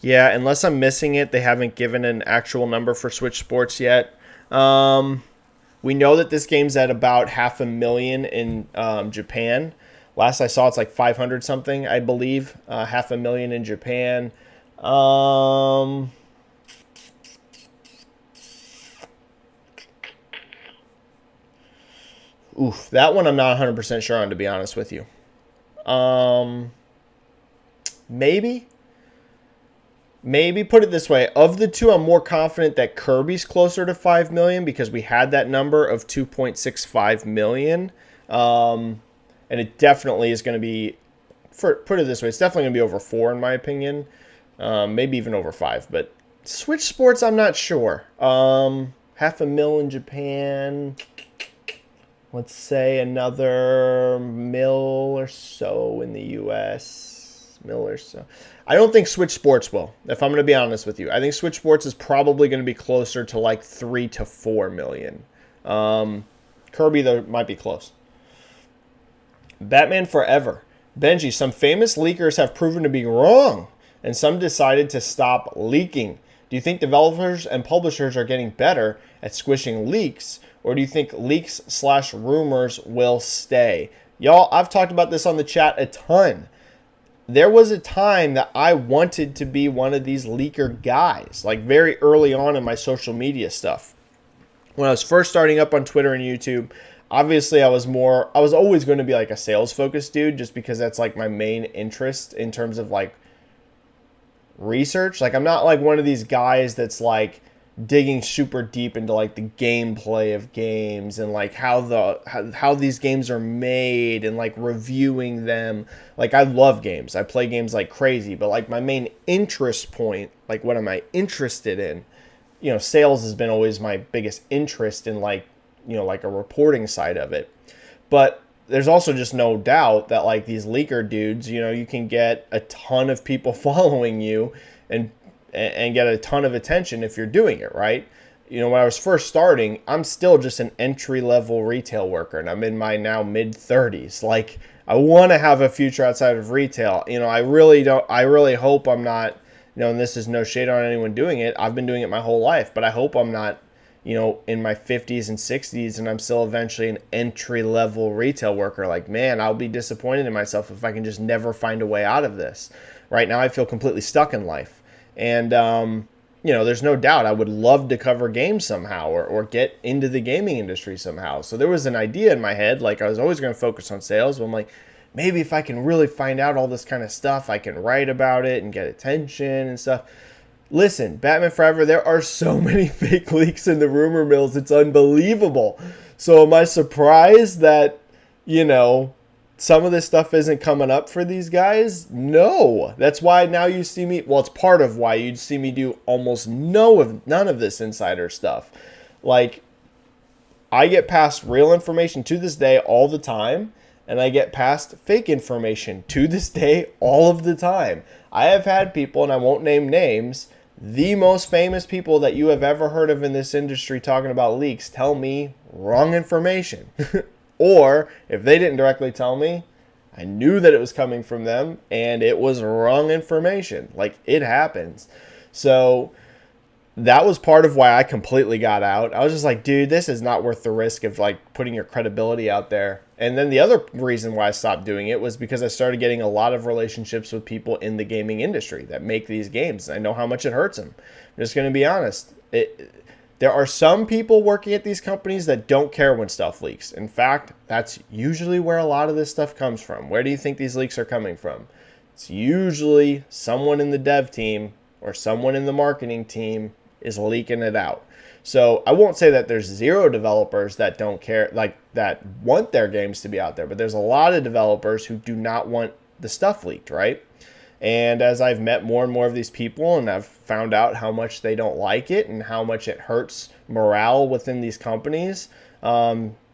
Yeah, unless I'm missing it, they haven't given an actual number for Switch Sports yet. We know that this game's at about 500,000 in Japan. Last I saw, it's like 500 something, I believe. 500,000 in Japan. Oof, that one I'm not 100% sure on, to be honest with you. Maybe put it this way. Of the two, I'm more confident that Kirby's closer to 5 million because we had that number of 2.65 million. And it definitely is going to be, put it this way, it's definitely going to be over 4 in my opinion. Maybe even over 5. But Switch Sports, I'm not sure. 500,000 in Japan. Let's say another mil or so in the US. Mil or so. I don't think Switch Sports will, if I'm going to be honest with you. I think Switch Sports is probably going to be closer to like 3 to 4 million. Kirby, though, might be close. Batman Forever. Benji, some famous leakers have proven to be wrong, and some decided to stop leaking. Do you think developers and publishers are getting better at squishing leaks, or do you think leaks/rumors will stay? Y'all, I've talked about this on the chat a ton. There was a time that I wanted to be one of these leaker guys, like very early on in my social media stuff. When I was first starting up on Twitter and YouTube, obviously I was always going to be like a sales focused dude just because that's like my main interest in terms of like research. Like I'm not like one of these guys that's like digging super deep into like the gameplay of games and like how these games are made and like reviewing them. Like I love games. I play games like crazy, but like my main interest point, like what am I interested in? You know, sales has been always my biggest interest in like, you know, like a reporting side of it. But there's also just no doubt that like these leaker dudes, you know, you can get a ton of people following you and get a ton of attention if you're doing it right. You know, when I was first starting, I'm still just an entry-level retail worker, and I'm in my now mid-30s. Like, I want to have a future outside of retail. You know, I really hope I'm not, you know, and this is no shade on anyone doing it. I've been doing it my whole life, but I hope I'm not, you know, in my 50s and 60s, and I'm still eventually an entry-level retail worker. Like, man, I'll be disappointed in myself if I can just never find a way out of this. Right now, I feel completely stuck in life. And, you know, there's no doubt I would love to cover games somehow or get into the gaming industry somehow. So there was an idea in my head, like I was always going to focus on sales. But I'm like, maybe if I can really find out all this kind of stuff, I can write about it and get attention and stuff. Listen, Batman Forever, there are so many fake leaks in the rumor mills. It's unbelievable. So am I surprised that, you know, some of this stuff isn't coming up for these guys? No. That's why now you see me, well, it's part of why you'd see me do almost none of this insider stuff. Like, I get past real information to this day all the time, and I get past fake information to this day all of the time. I have had people, and I won't name names, the most famous people that you have ever heard of in this industry talking about leaks tell me wrong information. Or, if they didn't directly tell me, I knew that it was coming from them, and it was wrong information. Like, it happens. So, that was part of why I completely got out. I was just like, dude, this is not worth the risk of, like, putting your credibility out there. And then the other reason why I stopped doing it was because I started getting a lot of relationships with people in the gaming industry that make these games. I know how much it hurts them. I'm just going to be honest. There are some people working at these companies that don't care when stuff leaks. In fact, that's usually where a lot of this stuff comes from. Where do you think these leaks are coming from? It's usually someone in the dev team or someone in the marketing team is leaking it out. So I won't say that there's zero developers that don't care, like that want their games to be out there, but there's a lot of developers who do not want the stuff leaked, right? And as I've met more and more of these people and I've found out how much they don't like it and how much it hurts morale within these companies,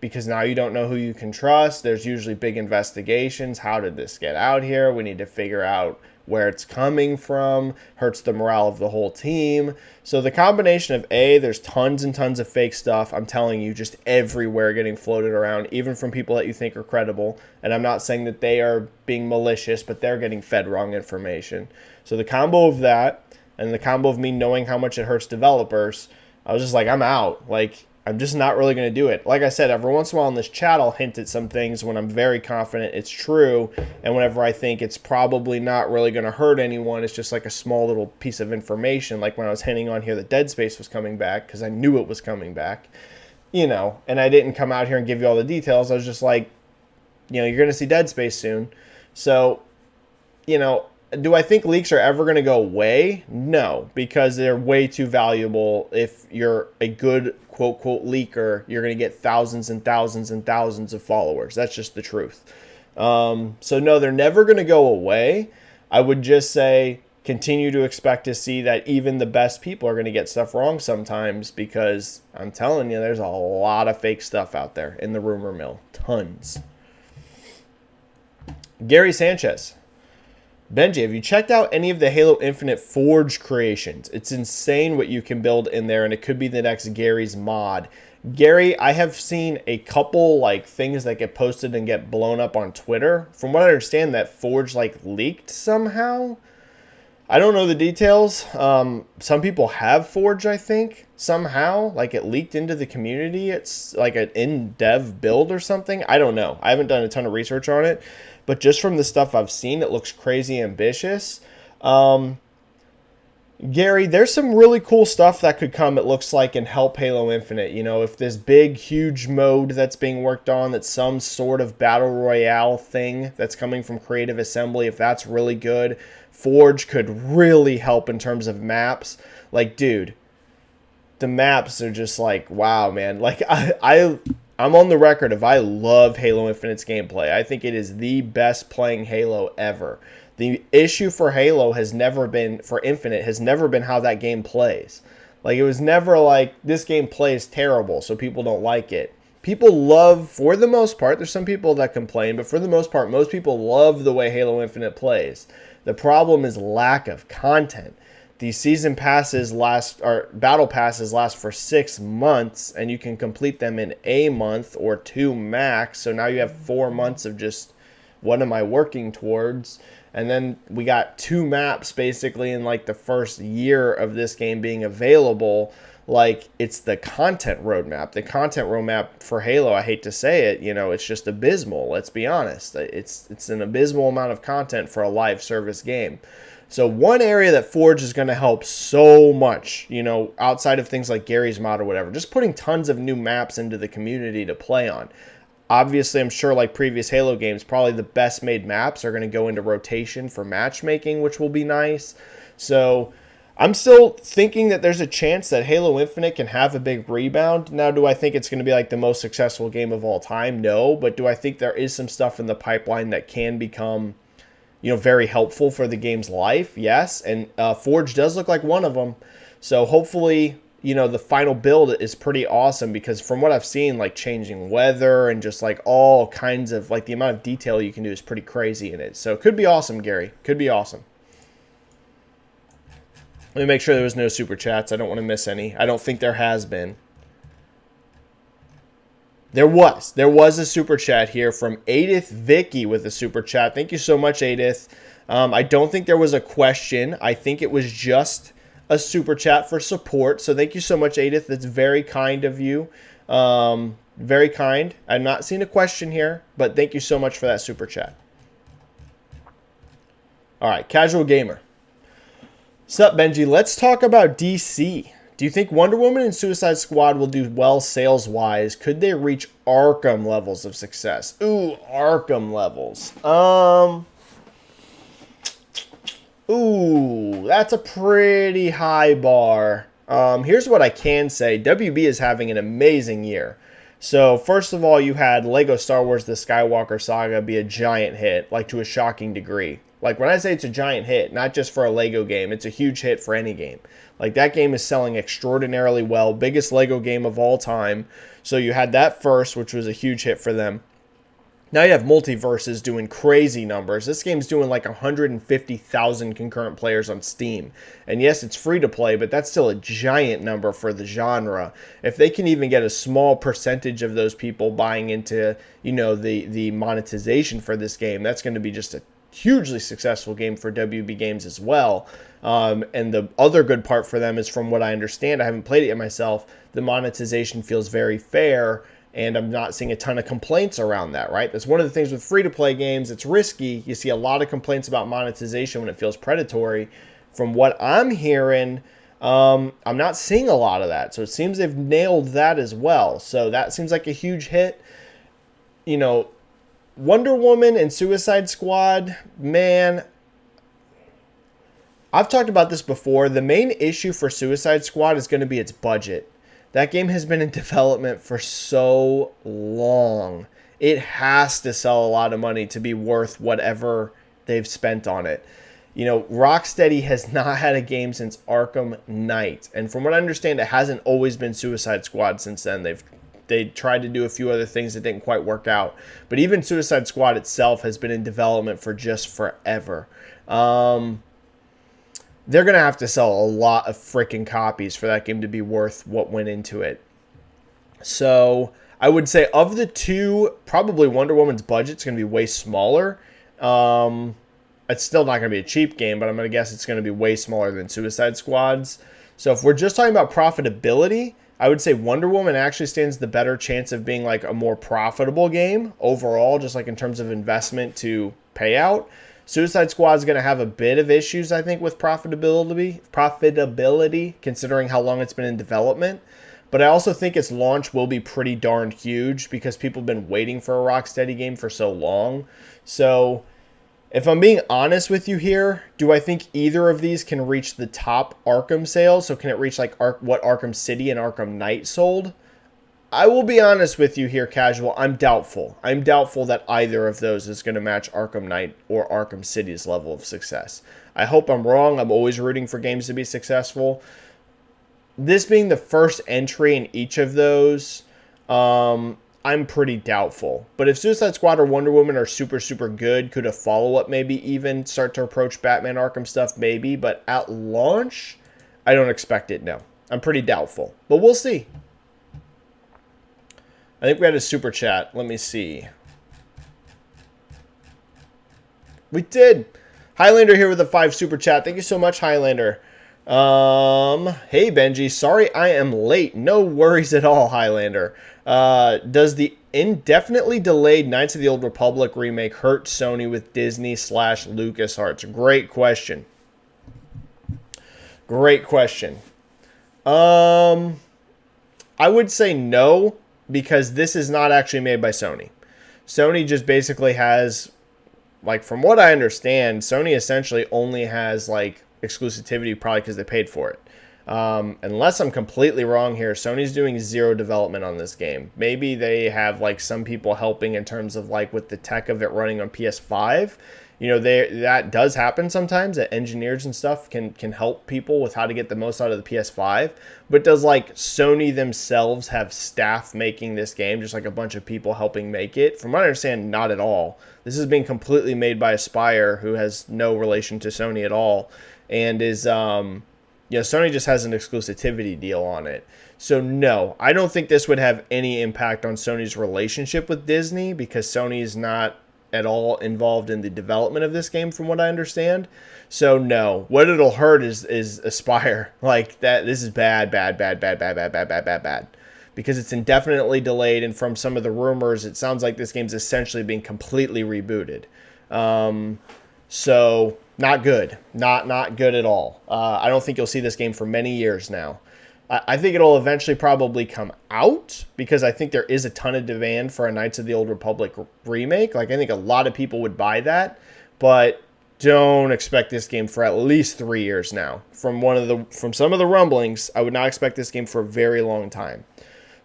because now you don't know who you can trust. There's usually big investigations. How did this get out here? We need to figure out where it's coming from. Hurts the morale of the whole team. So the combination of there's tons and tons of fake stuff, I'm telling you, just everywhere getting floated around, even from people that you think are credible. And I'm not saying that they are being malicious, but they're getting fed wrong information. So the combo of that and the combo of me knowing how much it hurts developers, I was just like, I'm out. Like, I'm just not really going to do it. Like I said, every once in a while in this chat, I'll hint at some things when I'm very confident it's true. And whenever I think it's probably not really going to hurt anyone, it's just like a small little piece of information. Like when I was hinting on here that Dead Space was coming back because I knew it was coming back, and I didn't come out here and give you all the details. I was just like, you're going to see Dead Space soon. So, do I think leaks are ever going to go away? No, because they're way too valuable. If you're a good quote leaker, you're going to get thousands and thousands and thousands of followers. That's just the truth. So no, they're never going to go away. I would just say continue to expect to see that even the best people are going to get stuff wrong sometimes, because I'm telling you, there's a lot of fake stuff out there in the rumor mill. Tons. Gary Sanchez. Benji, have you checked out any of the Halo Infinite Forge creations? It's insane what you can build in there, and it could be the next Gary's mod. Gary, I have seen a couple things that get posted and get blown up on Twitter. From what I understand, that Forge leaked somehow. I don't know the details. Some people have Forge, I think, somehow. It leaked into the community. It's like an in-dev build or something. I don't know. I haven't done a ton of research on it. But just from the stuff I've seen, it looks crazy ambitious. Gary, there's some really cool stuff that could come, it looks like, and help Halo Infinite. If this big, huge mode that's being worked on, that's some sort of battle royale thing that's coming from Creative Assembly, if that's really good, Forge could really help in terms of maps. Dude, the maps are just wow, man. I'm on the record of I love Halo Infinite's gameplay. I think it is the best playing Halo ever. The issue for Halo has never been, for Infinite, has never been how that game plays. It was never this game plays terrible, so people don't like it. People love, for the most part, there's some people that complain, but for the most part, most people love the way Halo Infinite plays. The problem is lack of content. These season passes battle passes last for 6 months, and you can complete them in a month or 2 max. So now you have 4 months of just, what am I working towards? And then we got 2 maps basically in the first year of this game being available. It's the content roadmap. The content roadmap for Halo, I hate to say it, it's just abysmal. Let's be honest. It's an abysmal amount of content for a live service game. So one area that Forge is going to help so much, outside of things like Gary's mod or whatever, just putting tons of new maps into the community to play on. Obviously, I'm sure like previous Halo games, probably the best made maps are going to go into rotation for matchmaking, which will be nice. So I'm still thinking that there's a chance that Halo Infinite can have a big rebound. Now, do I think it's going to be the most successful game of all time? No. But do I think there is some stuff in the pipeline that can become very helpful for the game's life? Yes, and Forge does look like one of them. So hopefully, the final build is pretty awesome, because from what I've seen, changing weather and just all kinds of the amount of detail you can do is pretty crazy in it. So it could be awesome, Gary. Could be awesome. Let me make sure there was no super chats. I don't want to miss any. I don't think there has been. There was a super chat here from Edith Vicky with a super chat. Thank you so much, Edith. I don't think there was a question. I think it was just a super chat for support. So thank you so much, Edith. That's very kind of you. Very kind. I'm not seeing a question here, but thank you so much for that super chat. All right, Casual Gamer. Sup, Benji? Let's talk about DC. Do you think Wonder Woman and Suicide Squad will do well sales-wise? Could they reach Arkham levels of success? Ooh, Arkham levels. Ooh, that's a pretty high bar. Here's what I can say. WB is having an amazing year. So, first of all, you had Lego Star Wars The Skywalker Saga be a giant hit, to a shocking degree. Like, when I say it's a giant hit, not just for a Lego game, it's a huge hit for any game. Like, that game is selling extraordinarily well. Biggest Lego game of all time. So you had that first, which was a huge hit for them. Now you have Multiverses doing crazy numbers. This game's doing like 150,000 concurrent players on Steam. And yes, it's free to play, but that's still a giant number for the genre. If they can even get a small percentage of those people buying into, you know, the monetization for this game, that's going to be just a hugely successful game for WB Games as well. And the other good part for them is, from what I understand, I haven't played it yet myself, the monetization feels very fair. And I'm not seeing a ton of complaints around that, right? That's one of the things with free-to-play games. It's risky. You see a lot of complaints about monetization when it feels predatory. From what I'm hearing, I'm not seeing a lot of that. So it seems they've nailed that as well. So that seems like a huge hit. You know, Wonder Woman and Suicide Squad, man, I've talked about this before. The main issue for Suicide Squad is going to be its budget. That game has been in development for so long. It has to sell a lot of money to be worth whatever they've spent on it. You know, Rocksteady has not had a game since Arkham Knight. And from what I understand, it hasn't always been Suicide Squad since then. They tried to do a few other things that didn't quite work out. But even Suicide Squad itself has been in development for just forever. They're going to have to sell a lot of freaking copies for that game to be worth what went into it. So I would say of the two, probably Wonder Woman's budget's going to be way smaller. It's still not going to be a cheap game, but I'm going to guess it's going to be way smaller than Suicide Squad's. So if we're just talking about profitability, I would say Wonder Woman actually stands the better chance of being like a more profitable game overall, just like in terms of investment to payout. Suicide Squad is going to have a bit of issues, I think, with profitability, considering how long it's been in development. But I also think its launch will be pretty darn huge because people have been waiting for a Rocksteady game for so long. So if I'm being honest with you here, do I think either of these can reach the top Arkham sales? So can it reach like what Arkham City and Arkham Knight sold? I will be honest with you here, Casual. I'm doubtful. I'm doubtful that either of those is going to match Arkham Knight or Arkham City's level of success. I hope I'm wrong. I'm always rooting for games to be successful. This being the first entry in each of those, I'm pretty doubtful. But if Suicide Squad or Wonder Woman are super, super good, could a follow-up maybe even start to approach Batman Arkham stuff? Maybe. But at launch, I don't expect it, no. I'm pretty doubtful. But we'll see. I think we had a super chat. Let me see. We did. Highlander here with a 5 super chat. Thank you so much, Highlander. Hey, Benji. Sorry I am late. No worries at all, Highlander. Does the indefinitely delayed Knights of the Old Republic remake hurt Sony with Disney/LucasArts? Great question. Great question. I would say no, because this is not actually made by Sony. Sony just basically has, like, from what I understand, Sony essentially only has, like, exclusivity probably because they paid for it. Unless I'm completely wrong here, Sony's doing zero development on this game. Maybe they have, like, some people helping in terms of, like, with the tech of it running on PS5. You know, that does happen sometimes, that engineers and stuff can help people with how to get the most out of the PS5. But does, like, Sony themselves have staff making this game, just like a bunch of people helping make it? From what I understand, not at all. This is being completely made by Aspyr, who has no relation to Sony at all, and is, Sony just has an exclusivity deal on it. So no, I don't think this would have any impact on Sony's relationship with Disney, because Sony is not at all involved in the development of this game, from what I understand. So no, what it'll hurt is Aspyr. Like, that, this is bad, because it's indefinitely delayed, and from some of the rumors, it sounds like this game's essentially being completely rebooted. So not good, not good at all. I don't think you'll see this game for many years now. I think it'll eventually probably come out, because I think there is a ton of demand for a Knights of the Old Republic remake. Like, I think a lot of people would buy that, but don't expect this game for at least 3 years now. From some of the rumblings, I would not expect this game for a very long time.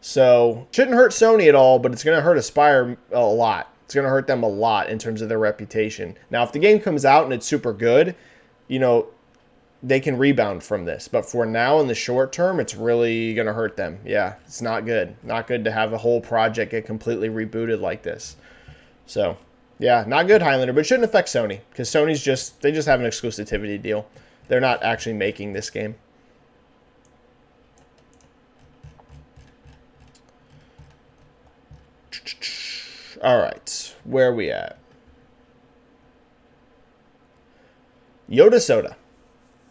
So, shouldn't hurt Sony at all, but it's going to hurt Aspyr a lot. It's going to hurt them a lot in terms of their reputation. Now, if the game comes out and it's super good, you know, they can rebound from this. But for now, in the short term, it's really going to hurt them. Yeah, it's not good. Not good to have a whole project get completely rebooted like this. So, yeah, not good, Highlander, but it shouldn't affect Sony because they just have an exclusivity deal. They're not actually making this game. All right, where are we at? Yoda Soda.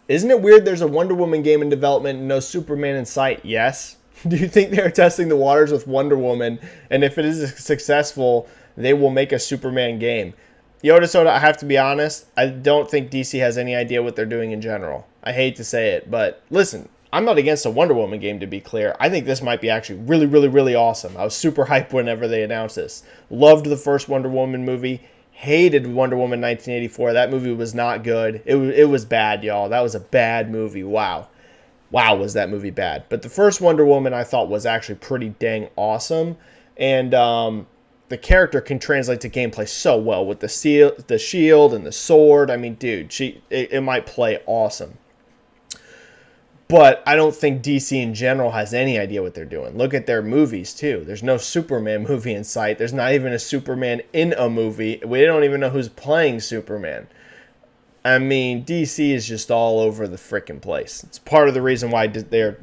Isn't it weird there's a Wonder Woman game in development and no Superman in sight? Yes. Do you think they're testing the waters with Wonder Woman, and if it is successful, they will make a Superman game? Yoda Soda, I have to be honest, I don't think DC has any idea what they're doing in general. I hate to say it, but listen, I'm not against a Wonder Woman game, to be clear. I think this might be actually really, really, really awesome. I was super hyped whenever they announced this. Loved the first Wonder Woman movie. Hated Wonder Woman 1984. That movie was not good. It was bad, y'all. That was a bad movie. Wow. Wow, was that movie bad. But the first Wonder Woman I thought was actually pretty dang awesome. And the character can translate to gameplay so well with the shield and the sword. I mean, dude, it might play awesome. But I don't think DC in general has any idea what they're doing. Look at their movies, too. There's no Superman movie in sight. There's not even a Superman in a movie. We don't even know who's playing Superman. I mean, DC is just all over the freaking place. It's part of the reason why their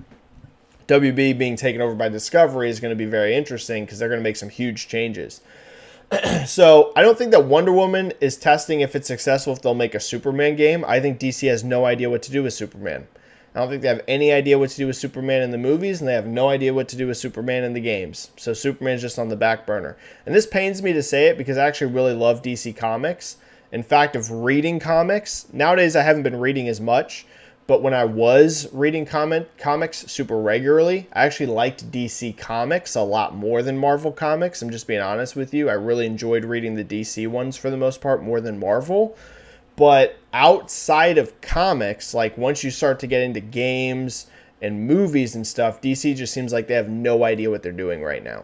WB being taken over by Discovery is going to be very interesting because they're going to make some huge changes. So I don't think that Wonder Woman is testing if it's successful if they'll make a Superman game. I think DC has no idea what to do with Superman. I don't think they have any idea what to do with Superman in the movies, and they have no idea what to do with Superman in the games. So Superman's just on the back burner. And this pains me to say it because I actually really love DC Comics. In fact, of reading comics, nowadays I haven't been reading as much, but when I was reading comics super regularly, I actually liked DC Comics a lot more than Marvel Comics. I'm just being honest with you. I really enjoyed reading the DC ones for the most part more than Marvel. But outside of comics, like once you start to get into games and movies and stuff, DC just seems like they have no idea what they're doing right now.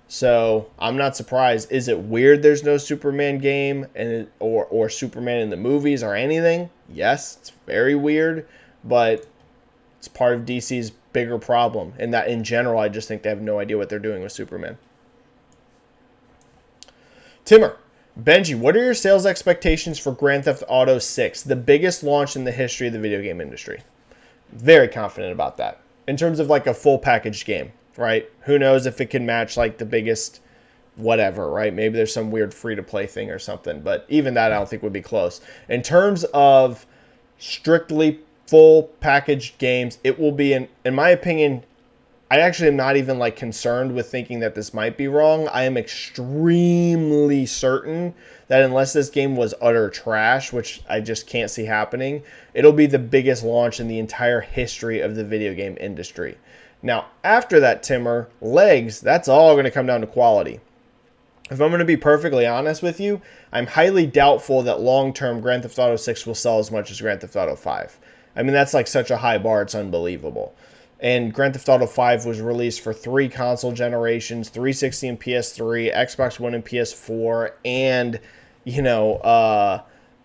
So I'm not surprised. Is it weird there's no Superman game or Superman in the movies or anything? Yes, it's very weird, but it's part of DC's bigger problem. And that in general, I just think they have no idea what they're doing with Superman. Timmer. Benji, what are your sales expectations for Grand Theft Auto 6, the biggest launch in the history of the video game industry? Very confident about that. In terms of like a full packaged game, right? Who knows if it can match like the biggest whatever, right? Maybe there's some weird free-to-play thing or something, but even that I don't think would be close. In terms of strictly full packaged games, it will be, in my opinion, I actually am not even like concerned with thinking that this might be wrong. I am extremely certain that unless this game was utter trash, which I just can't see happening, it'll be the biggest launch in the entire history of the video game industry. Now, after that, Timmer, legs, that's all going to come down to quality. If I'm going to be perfectly honest with you, I'm highly doubtful that long-term Grand Theft Auto 6 will sell as much as Grand Theft Auto 5. I mean, that's like such a high bar, it's unbelievable. And Grand Theft Auto 5 was released for 3 console generations, 360 and PS3, Xbox One and PS4, and,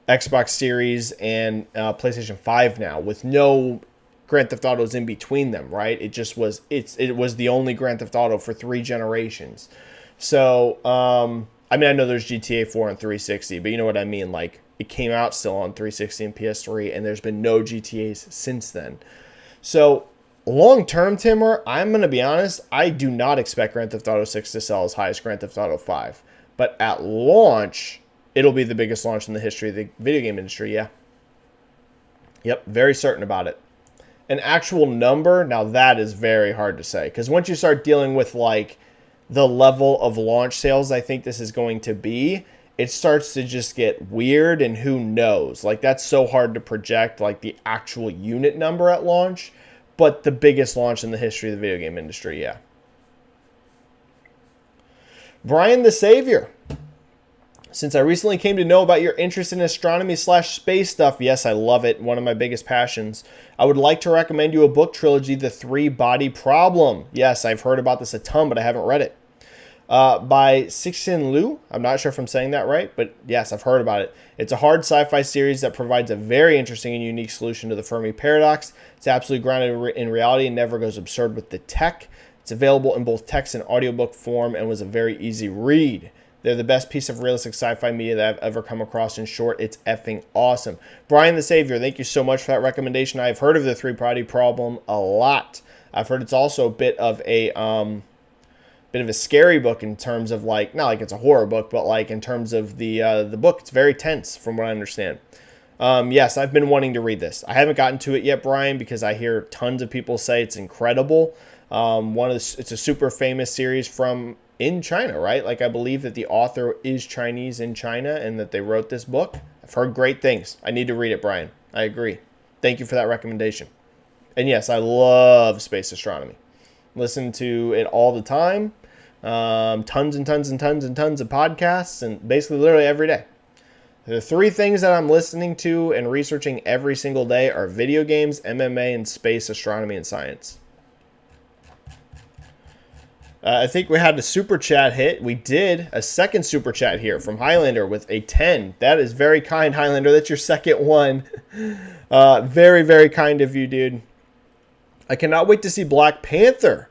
Xbox Series and PlayStation 5 now, with no Grand Theft Autos in between them, right? It just was, it was the only Grand Theft Auto for 3 generations. So, I know there's GTA 4 on 360, but you know what I mean? Like, it came out still on 360 and PS3, and there's been no GTAs since then. So, long-term, Timmer, I'm going to be honest, I do not expect Grand Theft Auto 6 to sell as high as Grand Theft Auto 5. But at launch, it'll be the biggest launch in the history of the video game industry, yeah. Yep, very certain about it. An actual number, now that is very hard to say. Because once you start dealing with, like, the level of launch sales I think this is going to be, it starts to just get weird, and who knows? Like, that's so hard to project, like, the actual unit number at launch. But the biggest launch in the history of the video game industry, yeah. Brian the Savior. Since I recently came to know about your interest in astronomy/space stuff, yes, I love it, one of my biggest passions, I would like to recommend you a book trilogy, The Three-Body Problem. Yes, I've heard about this a ton, but I haven't read it. by Cixin Liu. I'm not sure if I'm saying that right, but yes, I've heard about it. It's a hard sci-fi series that provides a very interesting and unique solution to the Fermi paradox. It's absolutely grounded in reality and never goes absurd with the tech. It's available in both text and audiobook form and was a very easy read. They're the best piece of realistic sci-fi media that I've ever come across. In short, it's effing awesome. Brian the Savior, thank you so much for that recommendation. I've heard of the Three-Body Problem a lot. I've heard it's also a bit of a scary book in terms of like, not like it's a horror book, but like in terms of the book. It's very tense from what I understand. Yes, I've been wanting to read this. I haven't gotten to it yet, Brian, because I hear tons of people say it's incredible. It's a super famous series from in China, right? Like I believe that the author is Chinese in China and that they wrote this book. I've heard great things. I need to read it, Brian. I agree. Thank you for that recommendation. And yes, I love space astronomy. Listen to it all the time. Tons and tons and tons and tons of podcasts, and basically literally every day. The three things that I'm listening to and researching every single day are video games, MMA, and space astronomy and science. I think we had a super chat hit. We did a second super chat here from Highlander with a 10. That is very kind, Highlander. That's your second one. Very, very kind of you, dude. I cannot wait to see Black Panther.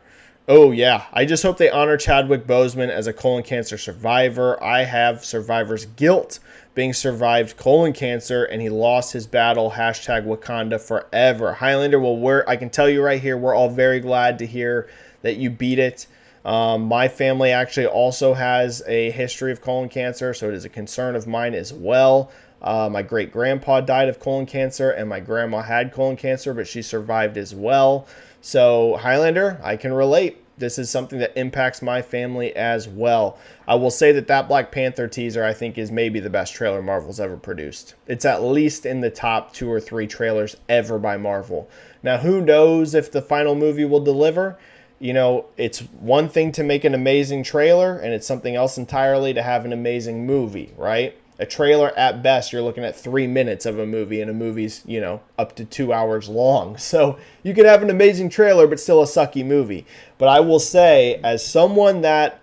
Oh, yeah. I just hope they honor Chadwick Boseman as a colon cancer survivor. I have survivor's guilt, being survived colon cancer, and he lost his battle. Hashtag Wakanda forever. Highlander, well, I can tell you right here, we're all very glad to hear that you beat it. My family actually also has a history of colon cancer, so it is a concern of mine as well. My great-grandpa died of colon cancer, and my grandma had colon cancer, but she survived as well. So, Highlander, I can relate. This is something that impacts my family as well. I will say that Black Panther teaser, I think, is maybe the best trailer Marvel's ever produced. It's at least in the top 2 or 3 trailers ever by Marvel. Now, who knows if the final movie will deliver? You know, it's one thing to make an amazing trailer, and it's something else entirely to have an amazing movie, right? A trailer, at best, you're looking at 3 minutes of a movie, and a movie's, you know, up to 2 hours long. So you could have an amazing trailer, but still a sucky movie. But I will say, as someone that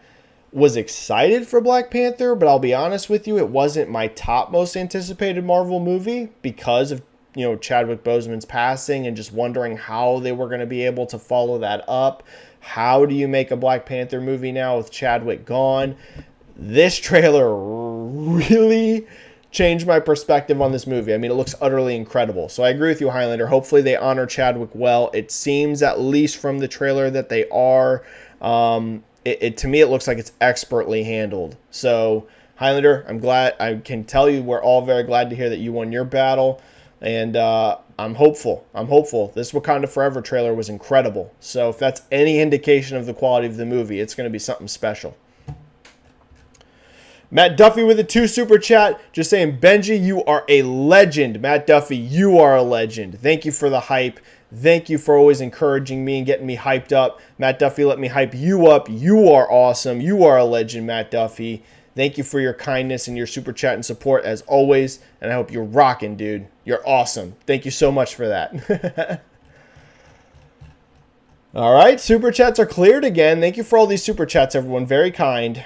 was excited for Black Panther, but I'll be honest with you, it wasn't my top most anticipated Marvel movie because of, you know, Chadwick Boseman's passing and just wondering how they were going to be able to follow that up. How do you make a Black Panther movie now with Chadwick gone? This trailer really changed my perspective on this movie. I mean, it looks utterly incredible. So I agree with you, Highlander. Hopefully they honor Chadwick well. It seems, at least from the trailer, that they are. To me, it looks like it's expertly handled. So, Highlander, I'm glad. I can tell you we're all very glad to hear that you won your battle. And I'm hopeful. This Wakanda Forever trailer was incredible. So if that's any indication of the quality of the movie, it's going to be something special. Matt Duffy with a 2 super chat. Just saying, Benji, you are a legend. Matt Duffy, you are a legend. Thank you for the hype. Thank you for always encouraging me and getting me hyped up. Matt Duffy, let me hype you up. You are awesome. You are a legend, Matt Duffy. Thank you for your kindness and your super chat and support as always. And I hope you're rocking, dude. You're awesome. Thank you so much for that. All right, super chats are cleared again. Thank you for all these super chats, everyone. Very kind.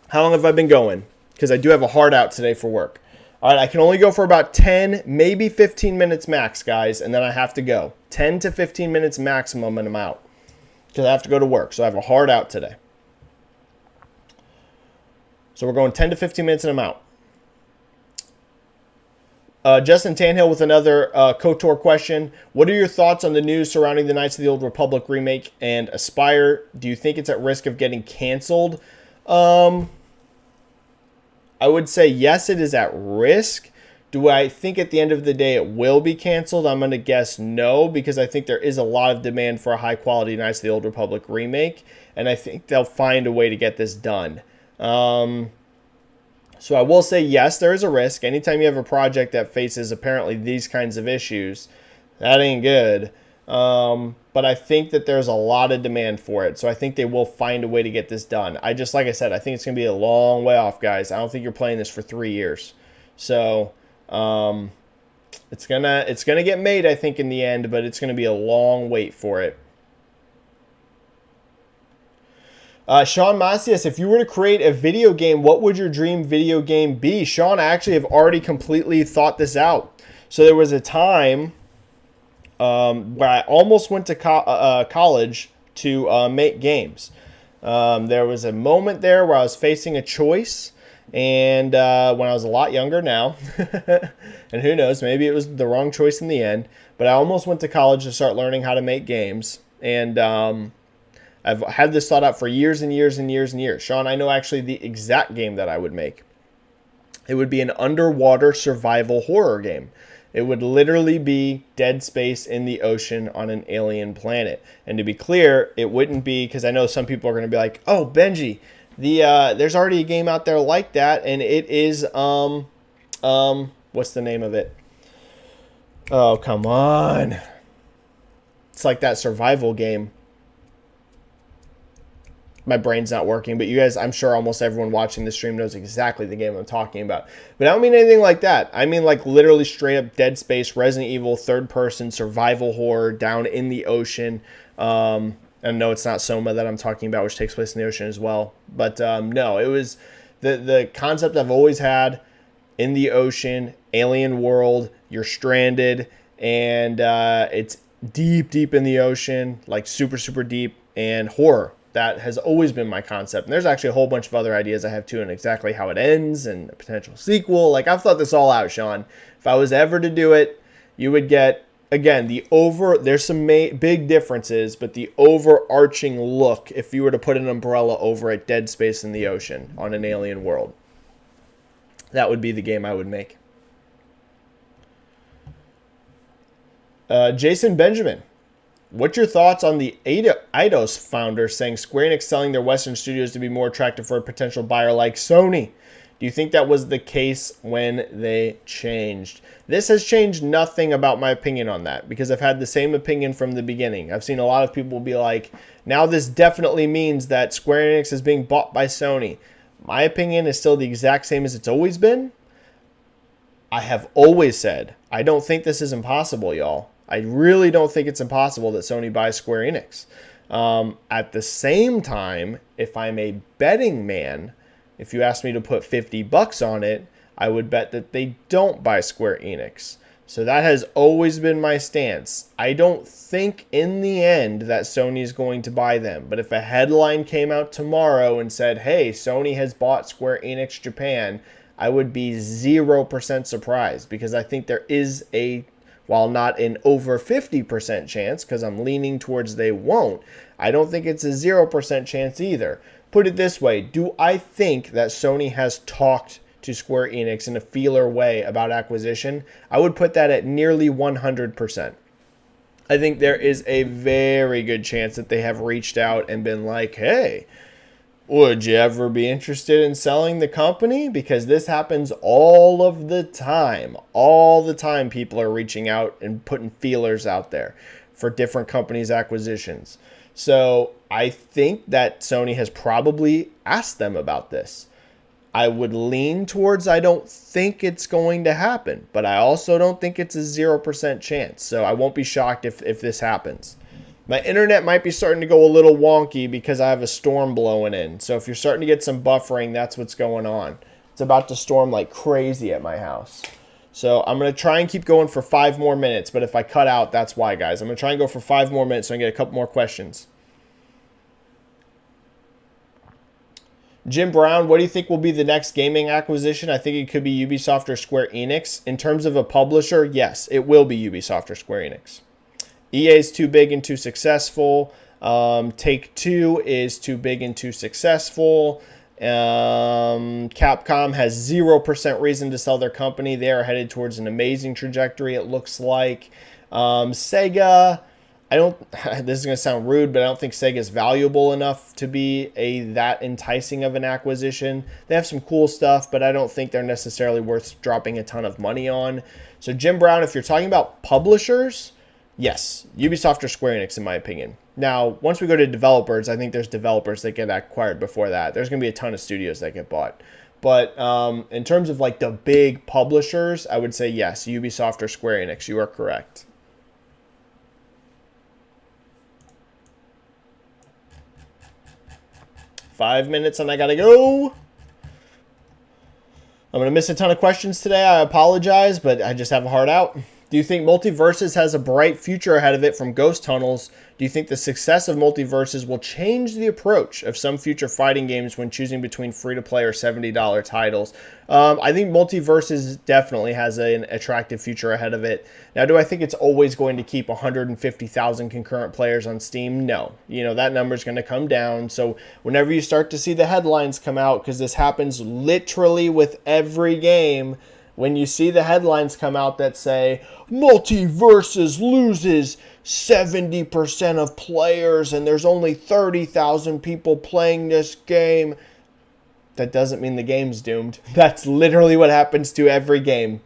How long have I been going? Because I do have a hard out today for work. All right, I can only go for about 10, maybe 15 minutes max, guys, and then I have to go. 10 to 15 minutes maximum, and I'm out. Because I have to go to work, so I have a hard out today. So we're going 10 to 15 minutes, and I'm out. Justin Tanhill with another KOTOR question. What are your thoughts on the news surrounding the Knights of the Old Republic remake and Aspire? Do you think it's at risk of getting canceled? I would say yes, it is at risk. Do I think at the end of the day it will be canceled? I'm going to guess no, because I think there is a lot of demand for a high-quality Knights of the Old Republic remake, and I think they'll find a way to get this done. So I will say yes, there is a risk. Anytime you have a project that faces apparently these kinds of issues, that ain't good. But I think that there's a lot of demand for it. So I think they will find a way to get this done. Like I said, I think it's going to be a long way off, guys. I don't think you're playing this for 3 years. So it's gonna get made, I think, in the end, but it's going to be a long wait for it. Sean Macias, if you were to create a video game, what would your dream video game be? Sean, I actually have already completely thought this out. So there was a time where I almost went to college to make games. There was a moment there where I was facing a choice, and when I was a lot younger now, and who knows, maybe it was the wrong choice in the end, but I almost went to college to start learning how to make games, and I've had this thought out for years and years and years and years. Sean, I know actually the exact game that I would make. It would be an underwater survival horror game. It would literally be dead space in the ocean on an alien planet. And to be clear, it wouldn't be, because I know some people are going to be like, oh, Benji, there's already a game out there like that, and it is, what's the name of it? Oh, come on. It's like that survival game. My brain's not working, but you guys, I'm sure almost everyone watching the stream knows exactly the game I'm talking about. But I don't mean anything like that. I mean like literally straight up Dead Space, Resident Evil, third-person survival horror down in the ocean. And no, it's not Soma that I'm talking about, which takes place in the ocean as well. But no, it was the concept I've always had in the ocean, alien world, you're stranded, and it's deep, deep in the ocean, like super, super deep, and horror. That has always been my concept. And there's actually a whole bunch of other ideas I have too, and exactly how it ends and a potential sequel. Like, I've thought this all out, Sean. If I was ever to do it, you would get, again, there's some big differences, but the overarching look, if you were to put an umbrella over it, dead space in the ocean on an alien world, that would be the game I would make. Jason Benjamin. What's your thoughts on the Eidos founder saying Square Enix selling their Western studios to be more attractive for a potential buyer like Sony? Do you think that was the case when they changed? This has changed nothing about my opinion on that, because I've had the same opinion from the beginning. I've seen a lot of people be like, now this definitely means that Square Enix is being bought by Sony. My opinion is still the exact same as it's always been. I have always said, I don't think this is impossible, y'all. I really don't think it's impossible that Sony buys Square Enix. At the same time, if I'm a betting man, if you ask me to put $50 on it, I would bet that they don't buy Square Enix. So that has always been my stance. I don't think in the end that Sony is going to buy them. But if a headline came out tomorrow and said, hey, Sony has bought Square Enix Japan, I would be 0% surprised, because I think there is a, while not an over 50% chance, because I'm leaning towards they won't, I don't think it's a 0% chance either. Put it this way, do I think that Sony has talked to Square Enix in a feeler way about acquisition? I would put that at nearly 100%. I think there is a very good chance that they have reached out and been like, hey, would you ever be interested in selling the company? Because this happens all of the time. All the time people are reaching out and putting feelers out there for different companies' acquisitions. So I think that Sony has probably asked them about this. I would lean towards I don't think it's going to happen, but I also don't think it's a 0% chance. So I won't be shocked if this happens. My internet might be starting to go a little wonky because I have a storm blowing in. So if you're starting to get some buffering, that's what's going on. It's about to storm like crazy at my house. So I'm going to try and keep going for 5 more minutes. But if I cut out, that's why, guys. I'm going to try and go for 5 more minutes so I can get a couple more questions. Jim Brown, what do you think will be the next gaming acquisition? I think it could be Ubisoft or Square Enix. In terms of a publisher, yes, it will be Ubisoft or Square Enix. EA is too big and too successful. Take-Two is too big and too successful. Capcom has 0% reason to sell their company. They are headed towards an amazing trajectory, it looks like. Sega, this is going to sound rude, but I don't think Sega is valuable enough to be that enticing of an acquisition. They have some cool stuff, but I don't think they're necessarily worth dropping a ton of money on. So Jim Brown, if you're talking about publishers, yes, Ubisoft or Square Enix, in my opinion. Now, once we go to developers, I think there's developers that get acquired before that. There's going to be a ton of studios that get bought. But in terms of like the big publishers, I would say yes, Ubisoft or Square Enix. You are correct. 5 minutes and I gotta go. I'm going to miss a ton of questions today. I apologize, but I just have a heart out. Do you think Multiverses has a bright future ahead of it from ghost tunnels? Do you think the success of Multiverses will change the approach of some future fighting games when choosing between free-to-play or $70 titles? I think Multiverses definitely has an attractive future ahead of it. Now, do I think it's always going to keep 150,000 concurrent players on Steam? No. You know, that number is going to come down. So whenever you start to see the headlines come out, because this happens literally with every game, when you see the headlines come out that say, Multiverses loses 70% of players and there's only 30,000 people playing this game, that doesn't mean the game's doomed. That's literally what happens to every game.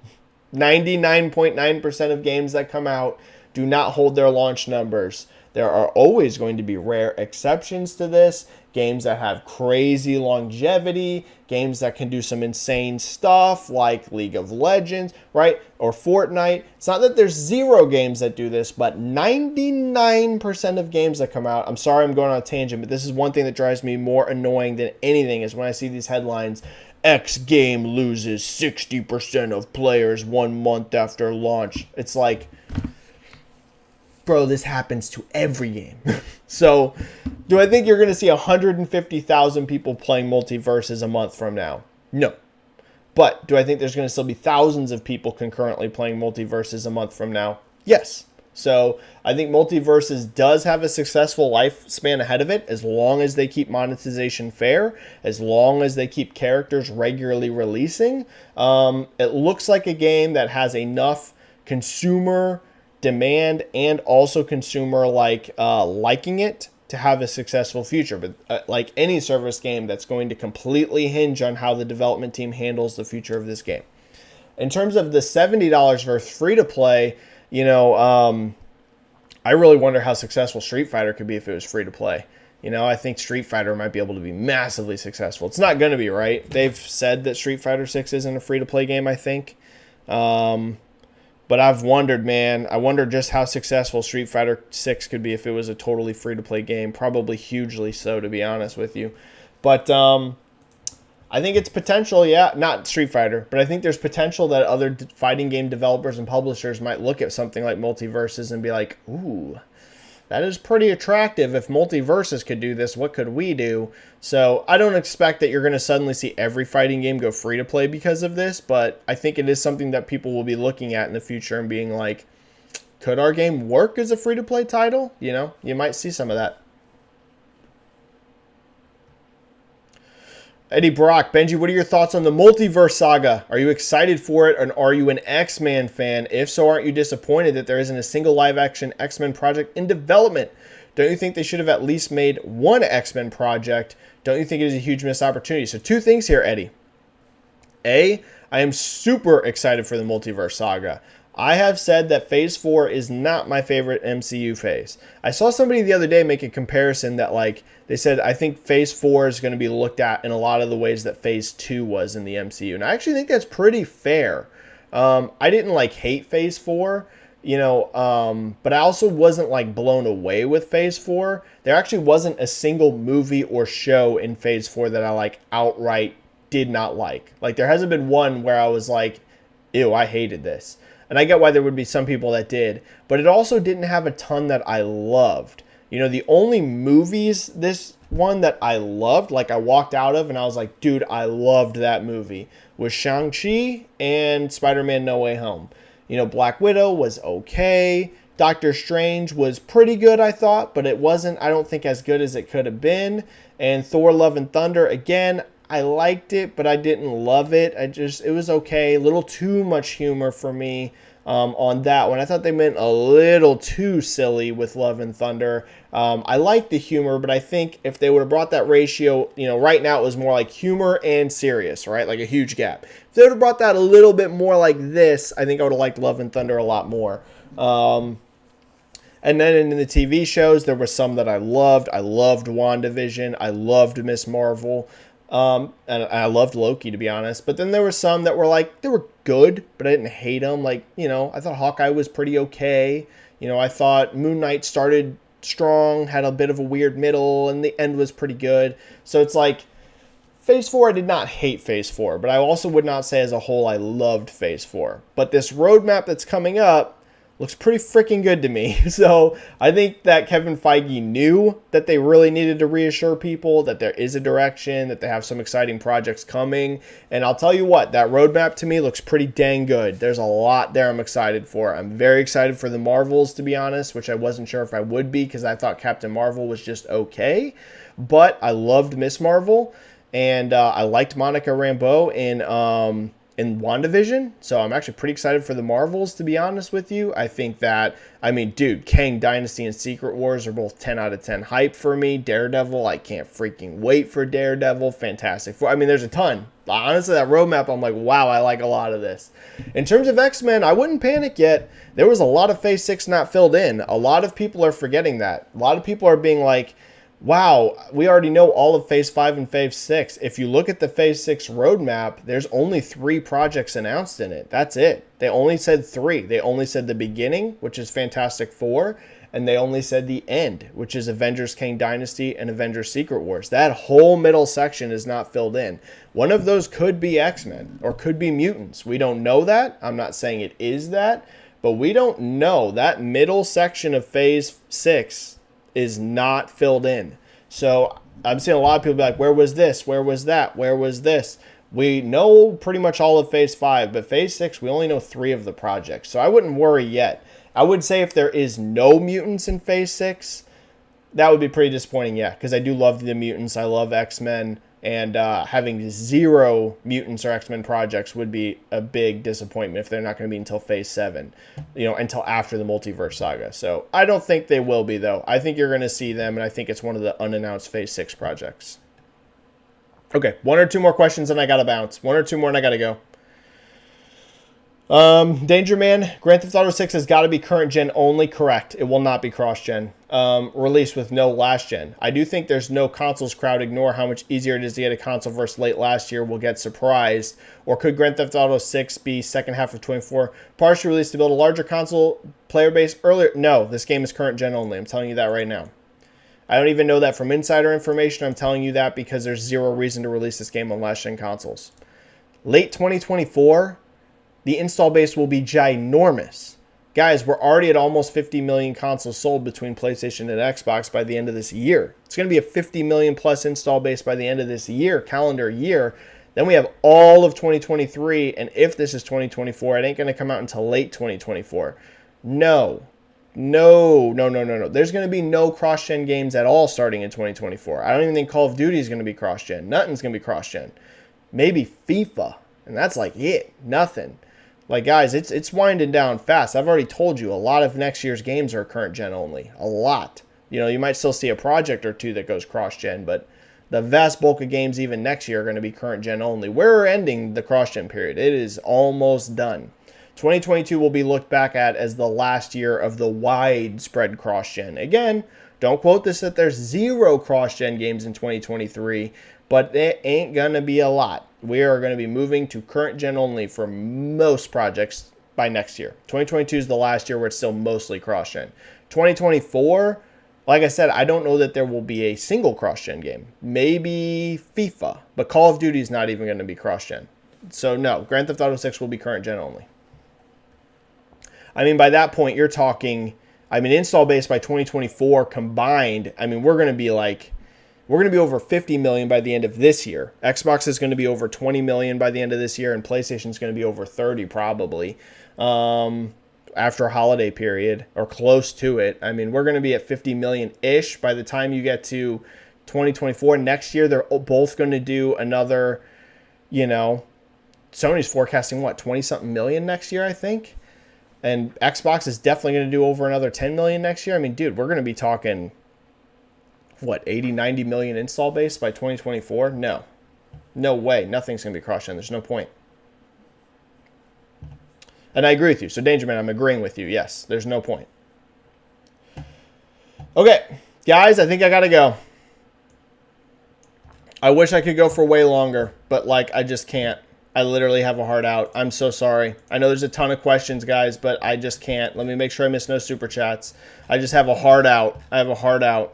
99.9% of games that come out do not hold their launch numbers. There are always going to be rare exceptions to this. Games that have crazy longevity, games that can do some insane stuff like League of Legends, right? Or Fortnite. It's not that there's 0 games that do this, but 99% of games that come out, I'm sorry I'm going on a tangent, but this is one thing that drives me more annoying than anything is when I see these headlines, X game loses 60% of players 1 month after launch. It's like, bro, this happens to every game. So, do I think you're going to see 150,000 people playing Multiverses a month from now? No. But do I think there's going to still be thousands of people concurrently playing Multiverses a month from now? Yes. So, I think Multiverses does have a successful lifespan ahead of it as long as they keep monetization fair, as long as they keep characters regularly releasing. It looks like a game that has enough consumer demand and also consumer liking it to have a successful future. But like any service game, that's going to completely hinge on how the development team handles the future of this game. In terms of the $70 versus free to play, you know, I really wonder how successful Street Fighter could be if it was free to play. You know, I think Street Fighter might be able to be massively successful. It's not going to be, right? They've said that Street Fighter 6 isn't a free to play game, I think. But I've wondered, man, I wonder just how successful Street Fighter 6 could be if it was a totally free-to-play game. Probably hugely so, to be honest with you. But I think it's potential, yeah, not Street Fighter, but I think there's potential that other fighting game developers and publishers might look at something like Multiverses and be like, ooh, that is pretty attractive. If Multiverses could do this, what could we do? So I don't expect that you're going to suddenly see every fighting game go free to play because of this, but I think it is something that people will be looking at in the future and being like, could our game work as a free to play title? You know, you might see some of that. Eddie Brock, Benji, what are your thoughts on the Multiverse saga? Are you excited for it, and are you an X-Men fan? If so, aren't you disappointed that there isn't a single live-action X-Men project in development? Don't you think they should have at least made one X-Men project? Don't you think it is a huge missed opportunity? So 2 things here, Eddie. A, I am super excited for the Multiverse saga. I have said that Phase 4 is not my favorite MCU phase. I saw somebody the other day make a comparison that, like, they said, I think Phase 4 is going to be looked at in a lot of the ways that Phase 2 was in the MCU. And I actually think that's pretty fair. I didn't, hate Phase 4, you know, but I also wasn't, blown away with Phase 4. There actually wasn't a single movie or show in Phase 4 that I, outright did not like. There hasn't been one where I was like, ew, I hated this. And I get why there would be some people that did, but it also didn't have a ton that I loved. You know, the only movies this one that I loved, I walked out of and I was like, dude, I loved that movie, was Shang-Chi and Spider-Man No Way Home. You know, Black Widow was okay. Doctor Strange was pretty good, I thought, but it wasn't, I don't think, as good as it could have been. And Thor Love and Thunder, again, I liked it, but I didn't love it. It was okay. A little too much humor for me on that one. I thought they went a little too silly with Love and Thunder. I liked the humor, but I think if they would have brought that ratio, you know, right now it was more like humor and serious, right? Like a huge gap. If they would have brought that a little bit more like this, I think I would have liked Love and Thunder a lot more. And then in the TV shows, there were some that I loved. I loved WandaVision. I loved Miss Marvel. And I loved Loki, to be honest. But then there were some that were they were good, but I didn't hate them. You know, I thought Hawkeye was pretty okay. You know, I thought Moon Knight started strong, had a bit of a weird middle, and the end was pretty good. So it's like, Phase 4, I did not hate Phase 4, but I also would not say as a whole I loved Phase 4. But this roadmap that's coming up looks pretty freaking good to me. So I think that Kevin Feige knew that they really needed to reassure people that there is a direction, that they have some exciting projects coming. And I'll tell you what, that roadmap to me looks pretty dang good. There's a lot there I'm excited for. I'm very excited for the Marvels, to be honest, which I wasn't sure if I would be because I thought Captain Marvel was just okay. But I loved Miss Marvel, and I liked Monica Rambeau in WandaVision, so I'm actually pretty excited for the Marvels, to be honest with you. I think that, I mean, dude, Kang Dynasty and Secret Wars are both 10 out of 10 hype for me. Daredevil, I can't freaking wait for Daredevil. Fantastic. I mean, there's a ton. Honestly, that roadmap, I'm like, wow, I like a lot of this. In terms of X-Men, I wouldn't panic yet. There was a lot of Phase 6 not filled in. A lot of people are forgetting that. A lot of people are being like, wow, we already know all of Phase 5 and Phase 6. If you look at the Phase 6 roadmap, there's only 3 projects announced in it. That's it. They only said 3. They only said the beginning, which is Fantastic Four, and they only said the end, which is Avengers Kang Dynasty and Avengers Secret Wars. That whole middle section is not filled in. One of those could be X-Men or could be mutants. We don't know that. I'm not saying it is that, but we don't know. That middle section of Phase 6 is not filled in. So I'm seeing a lot of people be like, where was this? Where was that? Where was this? We know pretty much all of Phase 5, but Phase 6, we only know 3 of the projects. So I wouldn't worry yet. I would say if there is no mutants in Phase 6, that would be pretty disappointing, yeah, because I do love the mutants. I love X-Men, and having 0 mutants or X-Men projects would be a big disappointment if they're not going to be until Phase 7, until after the Multiverse Saga. So I don't think they will be, though. I think you're going to see them, and I think it's one of the unannounced Phase 6 projects. Okay, 1 or 2 more questions, and I got to bounce. 1 or 2 more, and I got to go. Danger Man, Grand Theft Auto 6 has got to be current gen only. Correct. It will not be cross-gen. Released with no last gen. I do think there's no consoles crowd. Ignore how much easier it is to get a console versus late last year. We'll get surprised. Or could Grand Theft Auto 6 be second half of 24? Partially released to build a larger console player base earlier? No, this game is current gen only. I'm telling you that right now. I don't even know that from insider information. I'm telling you that because there's 0 reason to release this game on last gen consoles. Late 2024, the install base will be ginormous. Guys, we're already at almost 50 million consoles sold between PlayStation and Xbox by the end of this year. It's going to be a 50 million plus install base by the end of this year, calendar year. Then we have all of 2023, and if this is 2024, it ain't going to come out until late 2024. No. There's going to be no cross-gen games at all starting in 2024. I don't even think Call of Duty is going to be cross-gen. Nothing's going to be cross-gen. Maybe FIFA, and that's like it. Nothing. Like, guys, it's winding down fast. I've already told you, a lot of next year's games are current gen only. A lot. You might still see a project or 2 that goes cross-gen, but the vast bulk of games even next year are going to be current gen only. We're ending the cross-gen period. It is almost done. 2022 will be looked back at as the last year of the widespread cross-gen. Again, don't quote this that there's 0 cross-gen games in 2023, but it ain't going to be a lot. We are going to be moving to current gen only for most projects by next year. 2022 is the last year where it's still mostly cross-gen. 2024, like I said, I don't know that there will be a single cross-gen game. Maybe FIFA, but Call of Duty is not even going to be cross-gen. So no, Grand Theft Auto 6 will be current gen only. I mean, by that point, you're talking, install base by 2024 combined, we're going to be over 50 million by the end of this year. Xbox is going to be over 20 million by the end of this year, and PlayStation is going to be over 30 probably after a holiday period or close to it. We're going to be at 50 million-ish by the time you get to 2024. Next year, they're both going to do another, Sony's forecasting, 20-something million next year, I think. And Xbox is definitely going to do over another 10 million next year. Dude, we're going to be talking, 80, 90 million install base by 2024? No. No way. Nothing's going to be cross-gen. There's no point. And I agree with you. So, Danger Man, I'm agreeing with you. Yes, there's no point. Okay, guys, I think I got to go. I wish I could go for way longer, but, I just can't. I literally have a heart out. I'm so sorry. I know there's a ton of questions, guys, but I just can't. Let me make sure I miss no super chats. I just have a heart out. I have a heart out.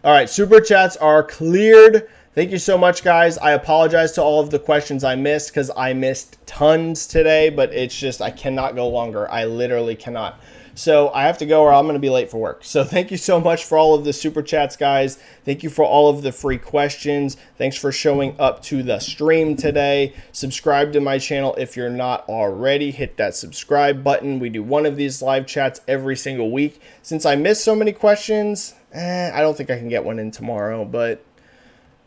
All right, super chats are cleared. Thank you so much, guys. I apologize to all of the questions I missed because I missed tons today, but it's just I cannot go longer. I literally cannot. So I have to go or I'm going to be late for work. So thank you so much for all of the super chats, guys. Thank you for all of the free questions. Thanks for showing up to the stream today. Subscribe to my channel if you're not already. Hit that subscribe button. We do one of these live chats every single week. Since I missed so many questions, I don't think I can get one in tomorrow, but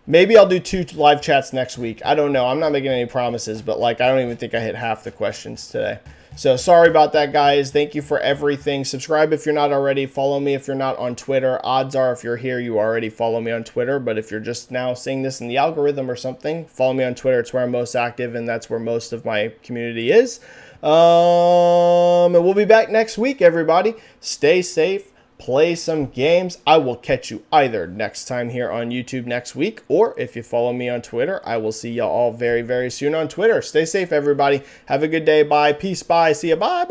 maybe I'll do 2 live chats next week. I don't know. I'm not making any promises, but like I don't even think I hit half the questions today. So sorry about that, guys. Thank you for everything. Subscribe if you're not already. Follow me if you're not on Twitter. Odds are if you're here, you already follow me on Twitter. But if you're just now seeing this in the algorithm or something, follow me on Twitter. It's where I'm most active, and that's where most of my community is. And we'll be back next week, everybody. Stay safe. Play some games. I will catch you either next time here on YouTube next week, or if you follow me on Twitter, I will see y'all all very, very soon on Twitter. Stay safe, everybody. Have a good day. Bye. Peace. Bye. See ya. Bye. Bye.